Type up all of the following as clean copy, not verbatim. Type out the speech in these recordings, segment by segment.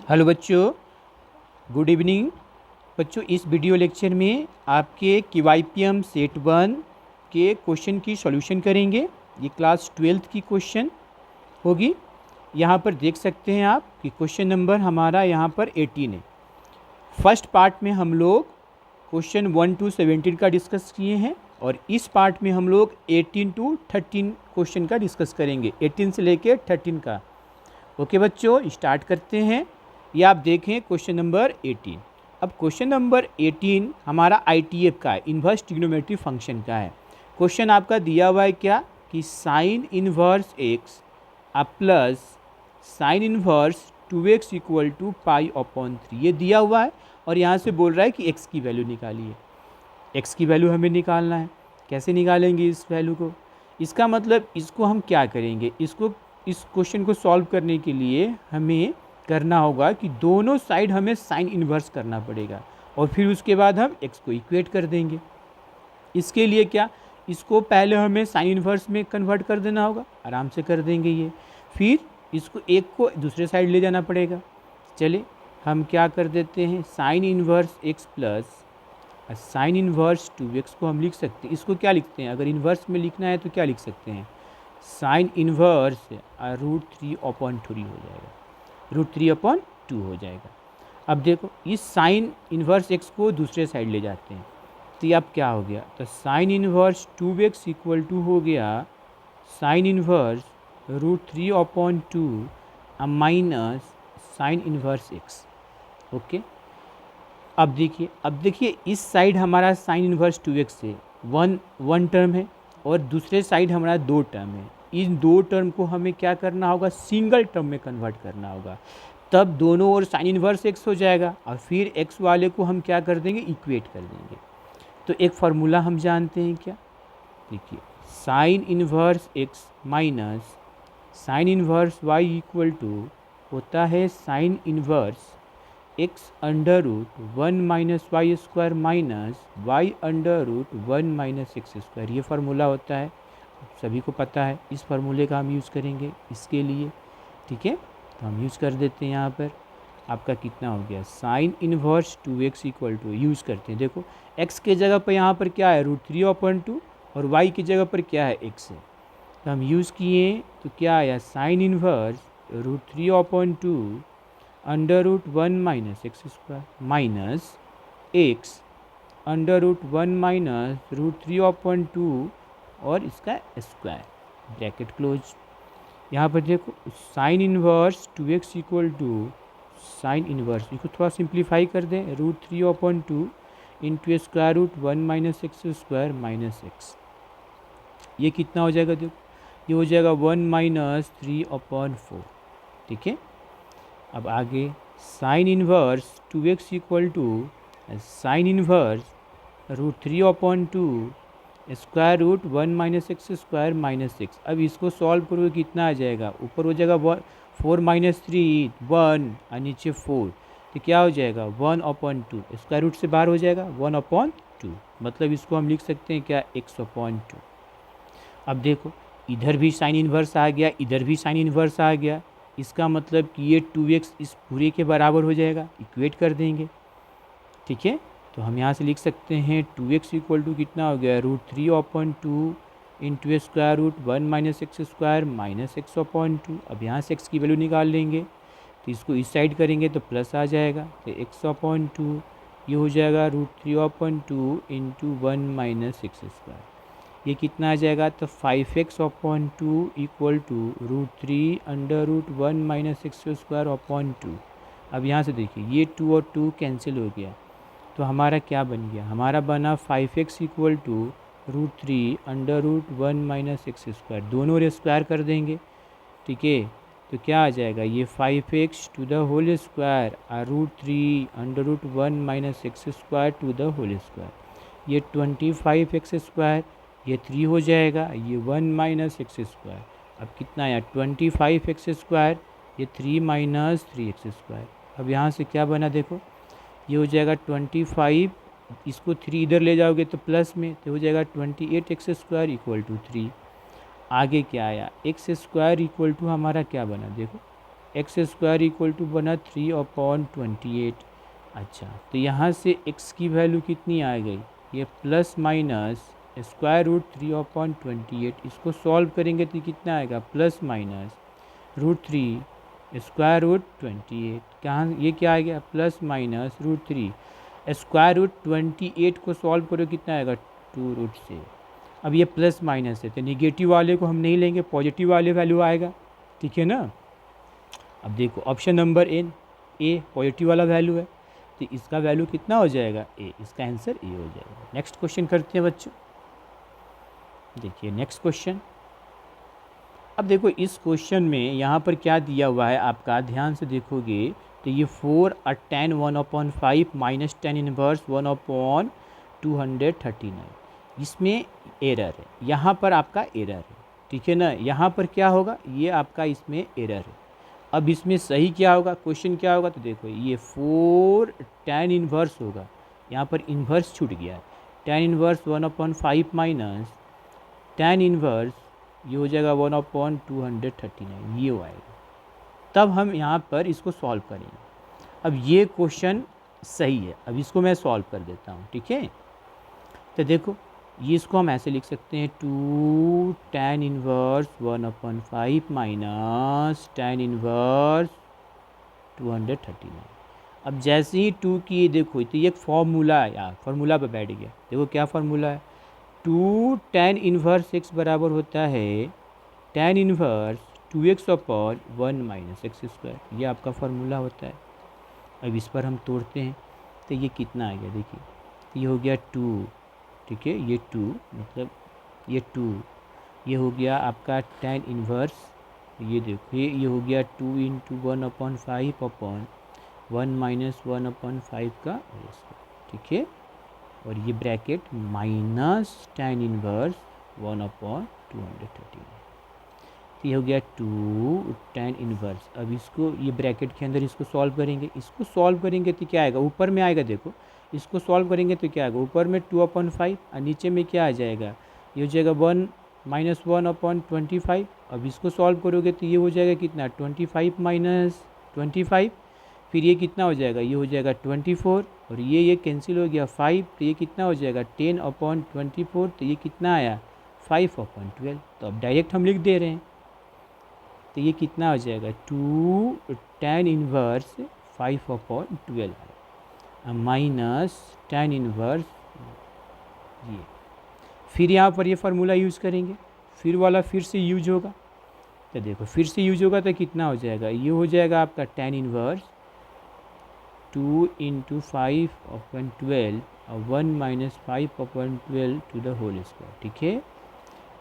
Hello बच्चों, good evening. बच्चों, इस वीडियो लेक्चर में आपके KYPM सेट 1 के क्वेश्चन की सॉल्यूशन करेंगे। ये क्लास 12th की क्वेश्चन होगी। यहाँ पर देख सकते हैं आप कि क्वेश्चन नंबर हमारा यहाँ पर 18 है। फर्स्ट पार्ट में हम लोग क्वेश्चन 1 to 17 का डिस्कस किए हैं और इस पार्ट में हम लोग 18 to 13 क्वेश्चन का डिस्कस करेंगे, 18 से लेकर 13 का। ओके बच्चों, स्टार्ट करते हैं। ये आप देखें क्वेश्चन नंबर 18। अब क्वेश्चन नंबर 18 हमारा ITF का है, इन्वर्स ट्रिग्नोमेट्री फंक्शन का है। क्वेश्चन आपका दिया हुआ है क्या कि sine inverse X plus sine inverse 2x equal to π/3 ये दिया हुआ है और यहाँ से बोल रहा है कि x की वैल्यू निकालिए। x की वैल्यू हमें निकालना है। कैसे निकालेंगे इस वैल्यू को? इसका मतलब इसको हम क्या करेंगे, इस क्वेश्चन को सॉल्व करने के लिए हमें करना होगा कि दोनों साइड हमें साइन इन्वर्स करना पड़ेगा और फिर उसके बाद हम x को इक्वेट कर देंगे। इसके लिए क्या, इसको पहले हमें साइन इन्वर्स में कन्वर्ट कर देना होगा, आराम से कर देंगे ये। फिर इसको एक को दूसरे साइड ले जाना पड़ेगा। चलिए हम क्या कर देते हैं, sign inverse x plus sine inverse 2x को हम लिख सकते हैं। इसको क्या लिखते हैं, अगर इन्वर्स में लिखना है तो क्या लिख सकते हैं, साइन इन्वर्स √3/2 हो जाएगा, √3/2 हो जाएगा। अब देखो इस साइन इन्वर्स x को दूसरे साइड ले जाते हैं तो ये अब क्या हो गया, तो sign inverse 2x equal to हो गया sine inverse √3/2 minus sine inverse x। Okay, अब देखिए इस साइड हमारा साइन इन्वर्स 2x है, वन टर्म है और दूसरे साइड हमारा 2 टर्म है। इन 2 टर्म को हमें क्या करना होगा, सिंगल टर्म में कन्वर्ट करना होगा, तब दोनों ओर साइन इन्वर्स x हो जाएगा और फिर x वाले को हम क्या कर देंगे, इक्वेट कर देंगे। तो एक फार्मूला हम जानते हैं क्या, देखिए sine inverse x minus sine inverse y equal to होता है sine inverse x √1 minus y square minus y √1 minus x square. ये फार्मूला होता है, सभी को पता है। इस फार्मूले का हम यूज़ करेंगे इसके लिए, ठीक है। तो हम यूज़ कर देते हैं। यहाँ पर आपका कितना हो गया, sine inverse 2x equal to, use करते हैं। देखो x के जगह पर यहाँ पर क्या है, √3/2 और y की जगह पर क्या है, x है। तो हम यूज़ किए तो क्या आया, sine inverse √3/2 √1 minus x square minus x √1 minus √3/2 और इसका स्क्वायर, ब्रैकेट क्लोज। यहाँ पर देखो sine inverse 2x equal to sine inverse, इसको थोड़ा सिंप्लीफाई कर दें, √3/2 into square root 1 minus x square minus x. ये कितना हो जाएगा, देखो ये हो जाएगा 1 माइनस 3/4, ठीक है। अब आगे sine inverse 2x equal to sine inverse √3/2 square root 1 minus x square minus 6। अब इसको सॉल्व करोगे कितना आ जाएगा, ऊपर हो जाएगा 4 माइनस 3 1 और नीचे 4, तो क्या हो जाएगा 1/2, स्क्वायर रूट से बाहर हो जाएगा 1/2, मतलब इसको हम लिख सकते हैं क्या, x/2। अब देखो इधर भी साइन इन्वर्स आ गया, इधर भी साइन इन्वर्स आ गया, इसका मतलब कि ये 2x इस पूरे के बराबर हो जाएगा, इक्वेट कर देंगे, ठीक है। तो हम यहाँ से लिख सकते हैं 2x इक्वल टू कितना हो गया, √3/2 into square root 1 minus x square minus x/2। अब यहाँ से x की वैल्यू निकाल लेंगे तो इसको इस साइड करेंगे तो प्लस आ जाएगा, तो x/2 ये हो जाएगा √3/2 इंटू 1 माइनस एक्स स्क्वायर। ये कितना आ जाएगा, तो 5x/2 equal to √3 √1 minus X square. अब यहाँ से देखिए ये 2 और 2 कैंसिल हो गया, तो हमारा क्या बन गया, हमारा बना 5x equal to √3 √1 minus x square, दोनों और स्क्वायर कर देंगे, ठीक है। तो क्या आ जाएगा, ये 5x to the whole square √3 √1 minus x square to the whole square, ये 25x स्क्वायर, ये 3 हो जाएगा, ये 1 माइनस एक्स स्क्वायर। अब कितना आया 25x स्क्वायर, ये 3 माइनस 3x स्क्वायर। अब यहाँ से क्या बना, देखो ये हो जाएगा 25, इसको 3 इधर ले जाओगे तो प्लस में, तो हो जाएगा 28x स्क्वायर इक्वल टू 3। आगे क्या आया, एक्स स्क्वायर इक्वल टू हमारा क्या बना, देखो एक्स स्क्वायर इक्वल टू बना 3/28। अच्छा, तो यहाँ से x की वैल्यू कितनी आ गई, ये प्लस माइनस स्क्वायर रूट 3/28। इसको सॉल्व करेंगे तो कितना आएगा, प्लस माइनस √3 स्क्वायर रूट 28। कहाँ ये क्या आ गया, प्लस माइनस √3 स्क्वायर रूट 28 को सॉल्व करो कितना आएगा, 2√6। अब ये प्लस माइनस है तो निगेटिव वाले को हम नहीं लेंगे, पॉजिटिव वाले वैल्यू आएगा, ठीक है ना। अब देखो ऑप्शन नंबर ए पॉजिटिव वाला वैल्यू है, तो इसका वैल्यू कितना हो जाएगा, ए। इसका आंसर ए हो जाएगा। नेक्स्ट क्वेश्चन करते हैं बच्चों। देखिए नेक्स्ट क्वेश्चन। अब देखो इस क्वेश्चन में यहाँ पर क्या दिया हुआ है आपका, ध्यान से देखोगे तो ये 4 tan 1/5 माइनस tan इनवर्स 1/239, इसमें एरर है, यहाँ पर आपका एरर है, ठीक है ना। यहाँ पर क्या होगा, ये आपका इसमें एरर है। अब इसमें सही क्या होगा, क्वेश्चन क्या होगा, तो देखो ये 4 tan इनवर्स होगा, यहाँ पर इन्वर्स छूट गया है। tan inverse 1/5 minus tan inverse ये हो जाएगा 1/239, ये आएगा। तब हम यहाँ पर इसको सॉल्व करेंगे। अब ये क्वेश्चन सही है, अब इसको मैं सॉल्व कर देता हूँ, ठीक है। तो देखो ये इसको हम ऐसे लिख सकते हैं, 2 tan inverse 1/5 minus tan inverse 239। अब जैसे ही 2 की देखो तो ये एक फॉर्मूला है यार, फार्मूला पे बैठ गया। देखो क्या फार्मूला है, 2 tan इनवर्स x बराबर होता है tan inverse 2x/1 minus x square, ये आपका फार्मूला होता है। अब इस पर हम तोड़ते हैं तो ये कितना आ गया, देखिए ये हो गया 2, ठीक है, ये 2 मतलब ये 2, ये हो गया आपका tan इनवर्स, ये देखो ये हो गया 2 × 1/5/1 माइनस 1/5 का होल स्क्वायर, ठीक है। और ये ब्रैकेट माइनस tan इनवर्स 1/239, ये हो गया 2 tan इनवर्स। अब इसको ये ब्रैकेट के अंदर इसको सॉल्व करेंगे, इसको सॉल्व करेंगे तो क्या आएगा, ऊपर में आएगा, देखो इसको सॉल्व करेंगे तो क्या आएगा, ऊपर में 2/5 और नीचे में क्या आ जाएगा, ये हो जाएगा 1 माइनस 1/25। अब इसको सॉल्व करोगे तो ये हो जाएगा कितना, 25 माइनस 25, फिर ये कितना हो जाएगा, ये हो जाएगा 24, और ये कैंसिल हो गया 5, तो ये कितना हो जाएगा 10/24, तो ये कितना आया 5/12। तो अब डायरेक्ट हम लिख दे रहे हैं, तो ये कितना हो जाएगा 2 tan inverse 5/12 minus tan inverse ये। फिर यहाँ पर ये फार्मूला यूज़ करेंगे, फिर वाला फिर से यूज होगा, तो देखो फिर से यूज होगा तो कितना हो जाएगा, ये हो जाएगा आपका tan इनवर्स 2 × 5/12 और 1 minus 5/12 to the whole square, ठीक है।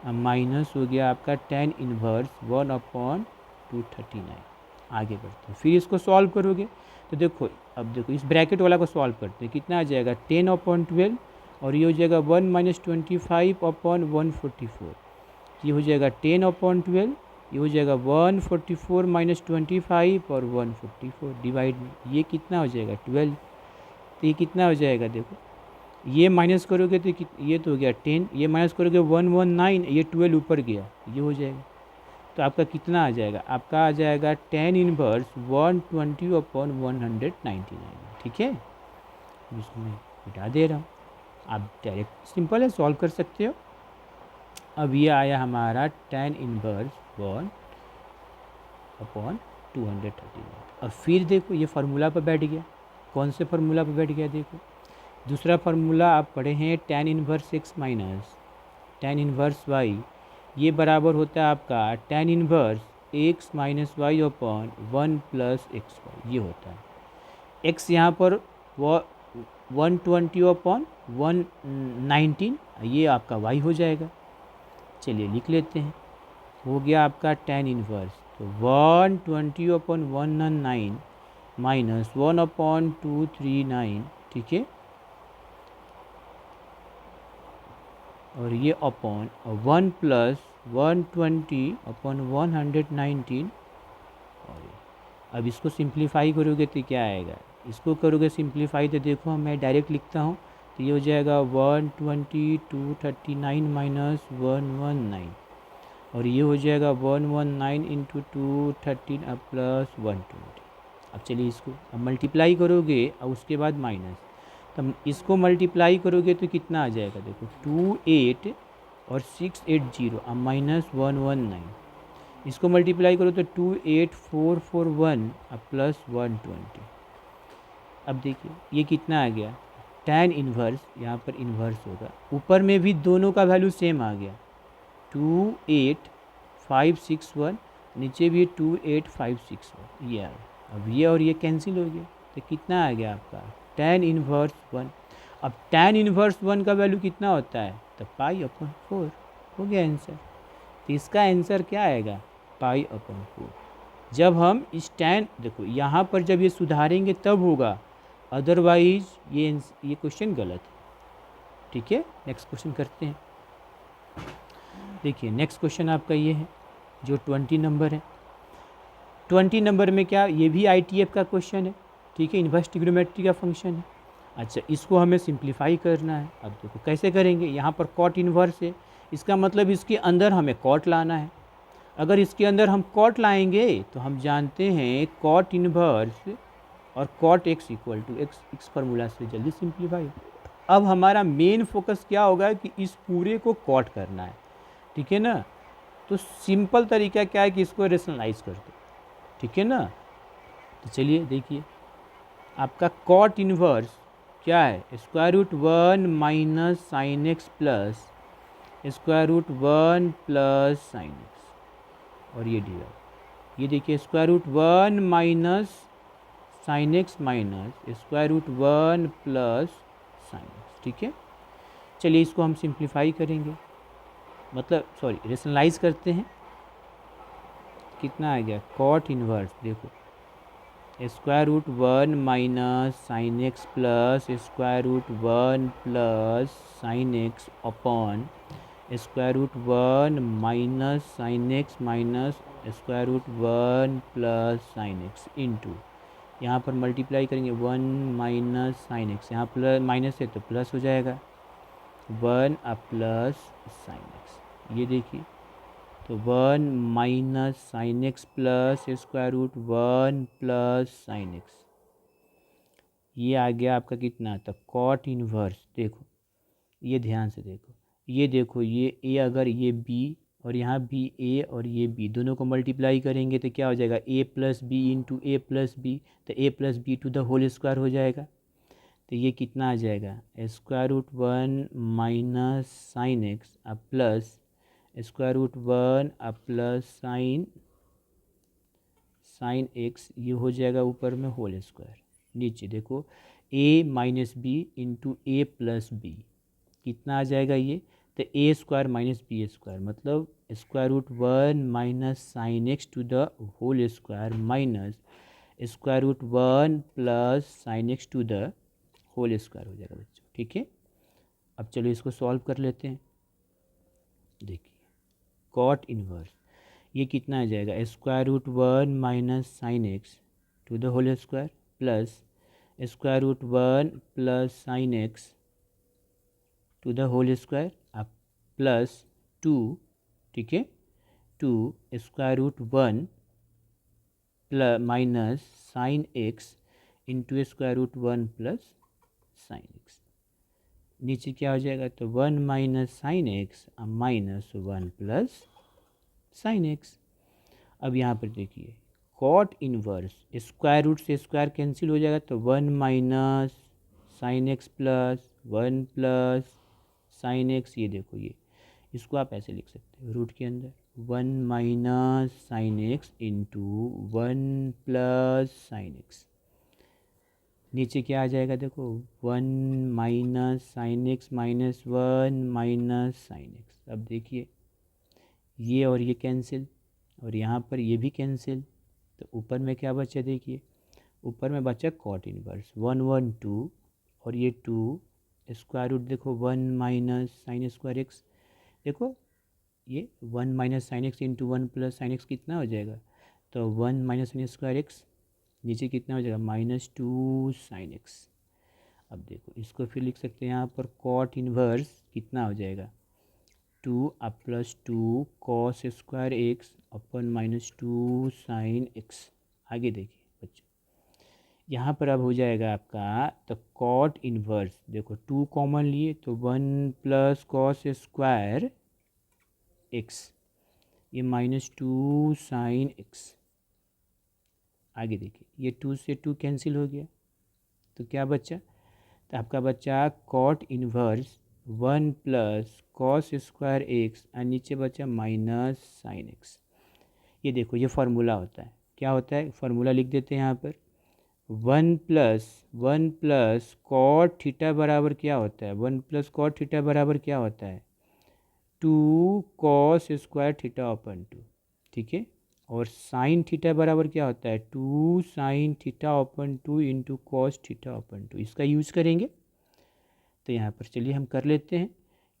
अब माइनस हो गया आपका tan इनवर्स 1/239। आगे बढ़ते हैं, फिर इसको सॉल्व करोगे तो देखो, अब देखो इस ब्रैकेट वाला को सॉल्व करते हैं, कितना आ जाएगा 10/12, और ये हो जाएगा 1 माइनस 25/144, ये हो जाएगा 10/12, ये हो जाएगा 144 माइनस 25 और 144 डिवाइड में, ये कितना हो जाएगा 12, तो ये कितना हो जाएगा, देखो ये माइनस करोगे तो ये तो हो गया 10, ये माइनस करोगे 119, ये 12 ऊपर गया, ये हो जाएगा। तो आपका कितना आ जाएगा, आपका आ जाएगा tan इनवर्स 120/199, ठीक है। इसमें मिटा दे रहा हूँ, आप डायरेक्ट सिंपल है, सॉल्व कर सकते हो। अब ये आया हमारा tan इनवर्स 1/239। अब फिर देखो ये फार्मूला पर बैठ गया, कौन से फार्मूला पर बैठ गया, देखो दूसरा फार्मूला आप पढ़े हैं tan inverse x minus tan inverse y, ये बराबर होता है आपका tan inverse x minus y upon 1 plus x y, ये होता है। x यहाँ पर 120/119, ये आपका y हो जाएगा। चलिए लिख लेते हैं, हो गया आपका tan इनवर्स, तो 120/119 माइनस 1/239, ठीक है, और ये अपॉन 1 प्लस 120/119, और अब इसको सिंप्लीफाई करोगे तो क्या आएगा, इसको करोगे सिंप्लीफाई तो देखो मैं डायरेक्ट लिखता हूँ, तो ये हो जाएगा 120/239 माइनस 119, और ये हो जाएगा 119 इंटू 213 अब प्लस 120। अब चलिए इसको अब मल्टीप्लाई करोगे और उसके बाद माइनस, तब इसको मल्टीप्लाई करोगे तो कितना आ जाएगा, देखो 28 और 680 अब माइनस 119, इसको मल्टीप्लाई करो तो 28441 अब प्लस 120। अब देखिए ये कितना आ गया, tan इन्वर्स, यहाँ पर इन्वर्स होगा, ऊपर में भी दोनों का वैल्यू सेम आ गया 28561, नीचे भी 28561, ये आ गया। अब ये और ये कैंसिल हो गया तो कितना आ गया आपका tan इन्वर्स 1। अब tan इन्वर्स 1 का वैल्यू कितना होता है, तो π/4 हो गया आंसर। तो इसका आंसर क्या आएगा, π/4। जब हम इस tan, देखो यहाँ पर जब ये सुधारेंगे तब होगा, अदरवाइज ये क्वेश्चन गलत है। ठीक है, नेक्स्ट क्वेश्चन करते हैं। देखिए नेक्स्ट क्वेश्चन आपका ये है जो 20 नंबर है। 20 नंबर में क्या, ये भी ITF का क्वेश्चन है, ठीक है, इन्वर्स ट्रिग्नोमेट्री का फंक्शन है। अच्छा, इसको हमें सिंप्लीफाई करना है। अब देखो कैसे करेंगे, यहाँ पर कॉट इन्वर्स है, इसका मतलब इसके अंदर हमें कॉट लाना है। अगर इसके अंदर हम कॉट लाएंगे तो हम जानते हैं कॉट इन्वर्स और cot x equal to x, इस फार्मूला से जल्दी सिंप्लीफाई। अब हमारा मेन फोकस क्या होगा कि इस पूरे को कॉट करना है, ठीक है ना। तो सिंपल तरीका क्या है कि इसको रेशनलाइज कर दो, ठीक है ना। तो चलिए देखिए, आपका कॉट इन्वर्स क्या है, √1 minus sine x plus √1 plus sine x, और ये डिवाइड, ये देखिए √1 minus sine x minus √1 plus sine x, ठीक है। चलिए इसको हम सिंप्लीफाई करेंगे, मतलब सॉरी रेशनलाइज करते हैं। कितना आ गया, कॉट इन्वर्स देखो √1 minus sine x plus √1 plus sine x upon √1 minus sine x minus √1 plus sine x into, यहाँ पर मल्टीप्लाई करेंगे 1 माइनस साइन एक्स, यहाँ प्लस माइनस है तो प्लस हो जाएगा 1 प्लस साइन एक्स, ये देखिए तो 1 minus sine x plus √1 plus sine x, ये आ गया आपका कितना, तो कॉट इन्वर्स। देखो ये ध्यान से देखो, ये देखो ये ए, अगर ये बी और यहाँ भी ए और ये बी दोनों को मल्टीप्लाई करेंगे तो क्या हो जाएगा, a plus b into a plus b, तो a plus b to the whole square हो जाएगा। तो ये कितना आ जाएगा, √1 minus sine x plus √1 plus sine x, ये हो जाएगा ऊपर में होल स्क्वायर, नीचे देखो a minus b into a plus b, कितना आ जाएगा ये, तो a square minus B square, मतलब √1 minus sine x to the whole square minus √1 plus sine x to the whole square हो जाएगा बच्चों, ठीक है। अब चलो इसको सॉल्व कर लेते हैं। देखिए कॉट इन्वर्स, ये कितना आ जाएगा, √1 minus sine x to the whole square plus √1 plus sine x to the whole square अब प्लस 2, ठीक है, 2 √1 plus minus sine x into √1 plus sine x, नीचे क्या हो जाएगा, तो 1 minus sine x minus 1 plus sine x. अब यहाँ पर देखिए कॉट इन्वर्स, स्क्वायर रूट से स्क्वायर कैंसिल हो जाएगा, तो 1 minus sine x plus 1 plus sine x, ये देखो ये, इसको आप ऐसे लिख सकते हो रूट के अंदर 1 minus sine x into 1 plus sine x, नीचे क्या आ जाएगा, देखो 1 minus sine x minus 1 minus sine x. अब देखिए ये और ये कैंसिल, और यहाँ पर ये भी कैंसिल, तो ऊपर में क्या बचा, देखिए ऊपर में बचा कॉट इनवर्स 1 1 2, और ये 2 स्क्वायर रूट, देखो 1 माइनस साइन स्क्वायर एक्स, देखो ये 1 minus sine x into 1 plus sine x कितना हो जाएगा, तो 1 माइनस साइन स्क्वायर एक्स, नीचे कितना हो जाएगा -2 साइन एक्स। अब देखो इसको फिर लिख सकते हैं यहाँ पर कॉट इन्वर्स कितना हो जाएगा, टू अब plus two cos square X upon minus two sine X. आगे देखिए बच्चों, यहाँ पर अब हो जाएगा आपका तो कॉट इनवर्स, देखो टू कॉमन लिए तो one plus cos square x, ये माइनस टू साइन एक्स। आगे देखिए ये टू से टू कैंसिल हो गया तो क्या बचा, तो आपका बचा cot inverse one plus cos square x और नीचे बचा माइनस साइन एक्स। ये देखो ये फार्मूला होता है, क्या होता है फार्मूला लिख देते हैं यहाँ पर, वन प्लस कॉट थीटा बराबर क्या होता है, वन प्लस कॉट थीटा बराबर क्या होता है, two cos square theta upon two, ठीक है। और साइन थीटा बराबर क्या होता है, two sine theta upon two into cos theta upon two, इसका यूज करेंगे। तो यहाँ पर चलिए हम कर लेते हैं,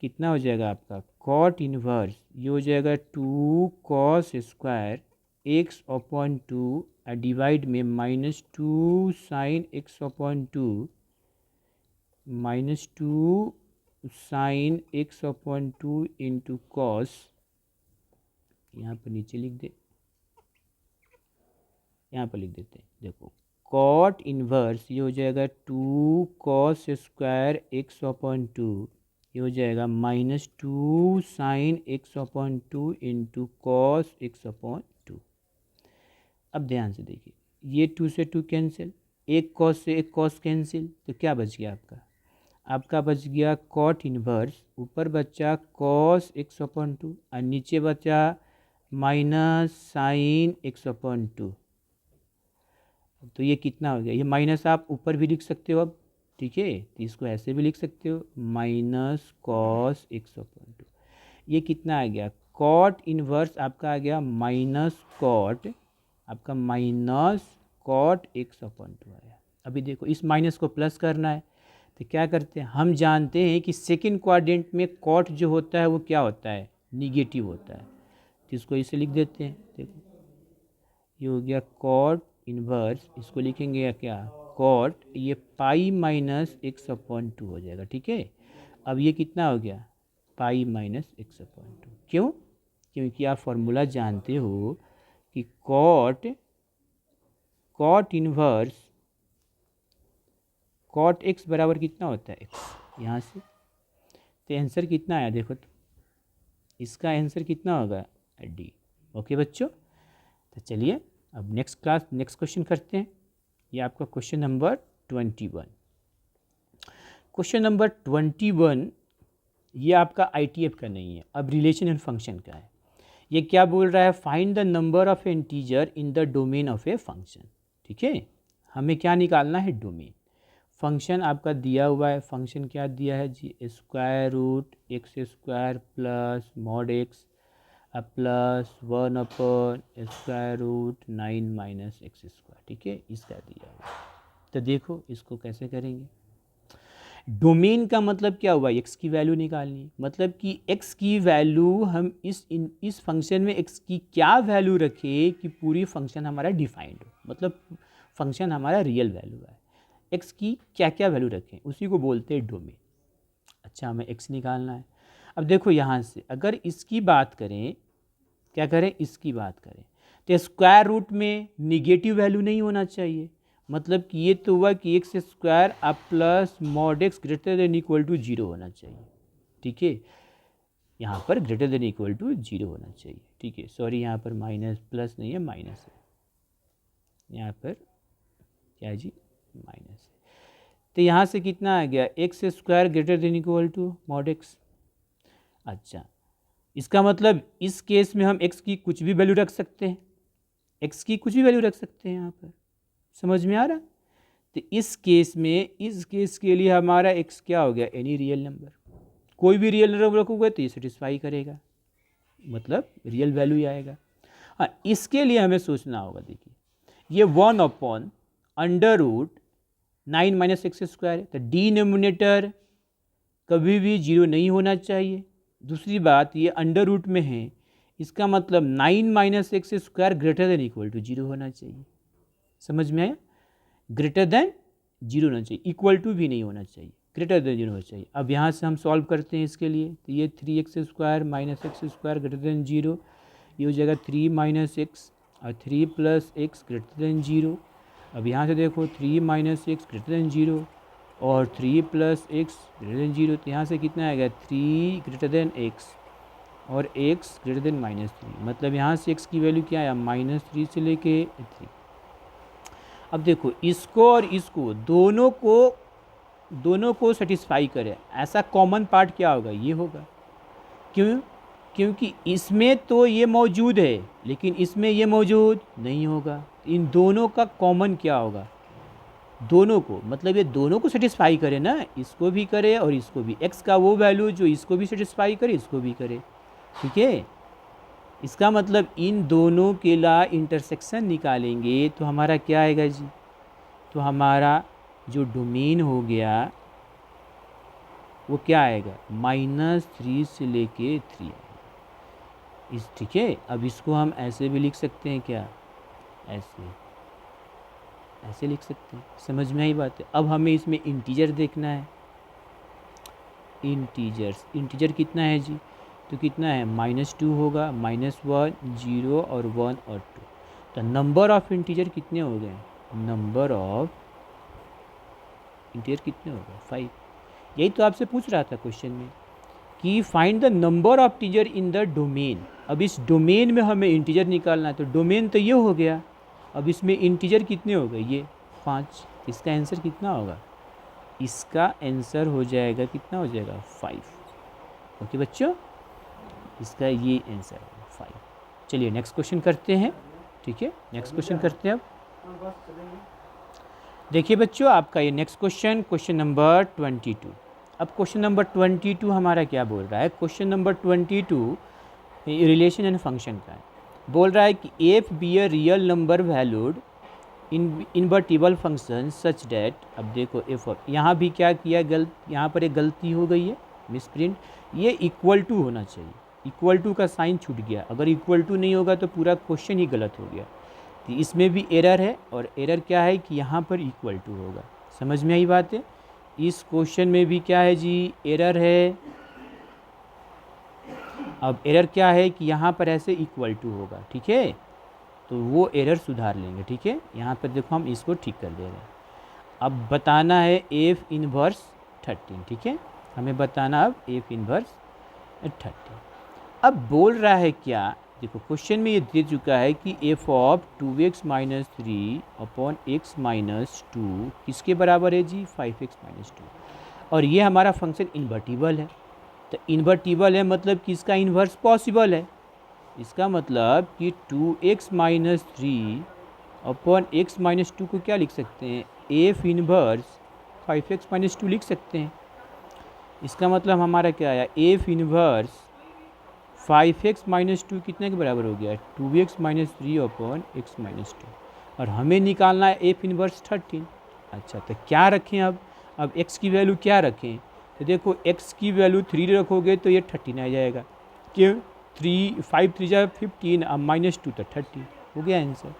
कितना हो जाएगा आपका कॉट इनवर्स, ये हो जाएगा two cos square x upon two divide में minus two sine x upon two, minus two sine x upon two into cos, यहाँ पर नीचे लिख दे, यहाँ पर लिख देते हैं, देखो कॉट इनवर्स ये हो जाएगा two cos square x upon two, ये हो जाएगा minus two sine x upon two into cos x upon two. अब ध्यान से देखिए ये टू से टू कैंसिल, एक कॉस से एक कॉस कैंसिल, तो क्या बच गया आपका बच गया कॉट इनवर्स, ऊपर बचा कॉस एक्स अपॉन टू और नीचे बचा minus sine x upon to. तो ये कितना हो गया, ये माइनस आप ऊपर भी लिख सकते हो अब, ठीक है, तो इसको ऐसे भी लिख सकते हो minus cos x upon two. ये कितना आ गया कॉट इनवर्स आपका आ गया माइनस कॉट, आपका minus cot x upon two आया। अभी देखो इस माइनस को प्लस करना है तो क्या करते हैं, हम जानते हैं कि सेकंड क्वाड्रेंट में कॉट जो होता है वो क्या होता है, निगेटिव होता है, तो इसको इसे लिख देते हैं। देखो ये हो गया कॉट इनवर्स, इसको लिखेंगे क्या कॉट, ये pi minus x upon to हो जाएगा, ठीक है। अब ये कितना हो गया pi minus x upon to, क्यों, क्योंकि आप फॉर्मूला जानते हो कि कॉट इनवर्स कॉट एक्स बराबर कितना होता है एक्स, यहाँ से तो आंसर कितना आया देखो, तो इसका आंसर कितना होगा डी। ओके बच्चों, तो चलिए अब नेक्स्ट क्वेश्चन करते हैं। ये आपका क्वेश्चन नंबर 21। क्वेश्चन नंबर 21 ये आपका ITF का नहीं है, अब रिलेशन एंड फंक्शन का है। ये क्या बोल रहा है, find the number of integer in the domain of a function, ठीक है। हमें क्या निकालना है, डोमेन। फंक्शन आपका दिया हुआ है, फंक्शन क्या दिया है जी, square root X square plus mod X plus one upon square root 9 minus x square, ठीक है, इसका दिया हुआ। तो देखो इसको कैसे करेंगे, डोमेन का मतलब क्या हुआ, एक्स की वैल्यू निकालनी, मतलब कि एक्स की वैल्यू हम इस फंक्शन में एक्स की क्या वैल्यू रखें कि पूरी फंक्शन हमारा डिफाइंड हो, मतलब फंक्शन हमारा रियल वैल्यू है, एक्स की क्या क्या वैल्यू रखें उसी को बोलते हैं डोमेन। अच्छा हमें एक्स निकालना है। अब देखो यहाँ से अगर इसकी बात करें, क्या करें, इसकी बात करें तो स्क्वायर रूट में निगेटिव वैल्यू नहीं होना चाहिए, मतलब कि ये तो हुआ कि एक्स स्क्वायर अब plus mod x greater than equal to zero होना चाहिए, ठीक है, यहाँ पर greater than equal to zero होना चाहिए, ठीक है, सॉरी यहाँ पर माइनस प्लस नहीं है माइनस है, यहाँ पर क्या है जी माइनस है। तो यहाँ से कितना आ गया, x square greater than equal to mod x. अच्छा इसका मतलब इस केस में हम x की कुछ भी वैल्यू रख सकते हैं, x की कुछ भी वैल्यू रख सकते हैं, यहाँ पर समझ में आ रहा। तो इस केस के लिए हमारा x क्या हो गया, एनी रियल नंबर, कोई भी रियल नंबर रखोगे तो ये सेटिस्फाई करेगा, मतलब रियल वैल्यू ही आएगा। हाँ इसके लिए हमें सोचना होगा, देखिए ये 1 upon under root 9 minus x square है, तो डिनोमिनेटर कभी भी जीरो नहीं होना चाहिए। दूसरी बात ये अंडर रूट में है, इसका मतलब 9 minus x square greater than equal to zero होना चाहिए, समझ में आया, ग्रेटर देन जीरो होना चाहिए, इक्वल टू भी नहीं होना चाहिए, ग्रेटर देन 0 होना चाहिए। अब यहाँ से हम सॉल्व करते हैं इसके लिए, तो ये 3x² minus x square greater then 0, ये हो जाएगा 3 माइनस एक्स और 3 प्लस एक्स ग्रेटर देन 0। अब यहाँ से देखो 3 माइनस एक्स ग्रेटर देन 0 और 3 प्लस एक्स ग्रेटर देन 0, तो यहाँ से कितना आएगा 3 ग्रेटर देन एक्स और x ग्रेटर देन -3, मतलब यहाँ से x की वैल्यू क्या आया -3 से लेके 3। अब देखो इसको और इसको दोनों को सेटिस्फाई करे, ऐसा कॉमन पार्ट क्या होगा, ये होगा। क्यों? क्योंकि इसमें तो ये मौजूद है लेकिन इसमें ये मौजूद नहीं होगा। इन दोनों का कॉमन क्या होगा, दोनों को, मतलब ये दोनों को सेटिस्फाई करे ना, इसको भी करे और इसको भी, x का वो वैल्यू जो इसको भी सेटिस्फाई करे इसको भी करे, ठीक है। इसका मतलब इन दोनों के ला इंटरसेक्शन निकालेंगे तो हमारा क्या आएगा जी, तो हमारा जो डोमेन हो गया वो क्या आएगा -3 से लेके 3 आएगा इस, ठीक है। अब इसको हम ऐसे भी लिख सकते हैं, क्या ऐसे लिख सकते हैं, समझ में आई बात है। अब हमें इसमें इंटीजर देखना है, इंटीजर कितना है जी, तो कितना है -2 होगा, -1 0 और 1 और 2, तो नंबर ऑफ इंटीजर कितने हो गए, नंबर ऑफ इंटीजर कितने हो गए 5। यही तो आपसे पूछ रहा था क्वेश्चन में कि find the number of integer in the domain. अब इस डोमेन में हमें इंटीजर निकालना है, तो डोमेन तो ये हो गया, अब इसमें इंटीजर कितने हो गए, ये 5। इसका आंसर कितना होगा, इसका आंसर हो जाएगा, कितना हो जाएगा 5। ओके बच्चों, इसका ये आंसर है 5। चलिए नेक्स्ट क्वेश्चन करते हैं, ठीक है, नेक्स्ट क्वेश्चन करते हैं। अब देखिए बच्चों, आपका ये नेक्स्ट क्वेश्चन नंबर 22। अब क्वेश्चन नंबर 22 हमारा क्या बोल रहा है, question number 22 relation and function का है। बोल रहा है कि f be a real number valued invertible function such that. अब देखो एफ ऑफ, यहाँ भी क्या किया यहाँ पर एक गलती हो गई है, मिसप्रिंट, ये इक्वल टू होना चाहिए, इक्वल टू का साइन छूट गया। अगर इक्वल टू नहीं होगा तो पूरा क्वेश्चन ही गलत हो गया, तो इसमें भी एरर है, और एरर क्या है कि यहाँ पर इक्वल टू होगा। समझ में आई बात है, इस क्वेश्चन में भी क्या है जी, एरर है। अब एरर क्या है कि यहाँ पर ऐसे इक्वल टू होगा, ठीक है, तो वो एरर सुधार लेंगे, ठीक है। यहाँ पर देखो हम इसको ठीक कर दे रहे हैं। अब बताना है एफ इनवर्स 13, ठीक है, हमें बताना अब एफ इनवर्स 13। अब बोल रहा है क्या, देखो क्वेश्चन में ये दे चुका है कि F of 2x - 3 upon x - 2 किसके बराबर है जी, 5x - 2, और ये हमारा फंक्शन इन्वर्टिबल है। तो इन्वर्टिबल है मतलब कि इसका इन्वर्स पॉसिबल है, इसका मतलब कि 2x - 3 अपॉन x - 2 को क्या लिख सकते हैं, एफ इनवर्स 5x - 2 लिख सकते हैं। इसका मतलब हमारा क्या आया, एफ इनवर्स 5x - 2 कितने के बराबर हो गया, 2x - 3 अपॉन x - 2, और हमें निकालना है एफ इनवर्स 13। अच्छा, तो क्या रखें अब x की वैल्यू क्या रखें, तो देखो x की वैल्यू 3 रखोगे तो ये 13 आ जाएगा, क्यों, 5 3 जा 15, अब -2 तो 30 हो गया आंसर।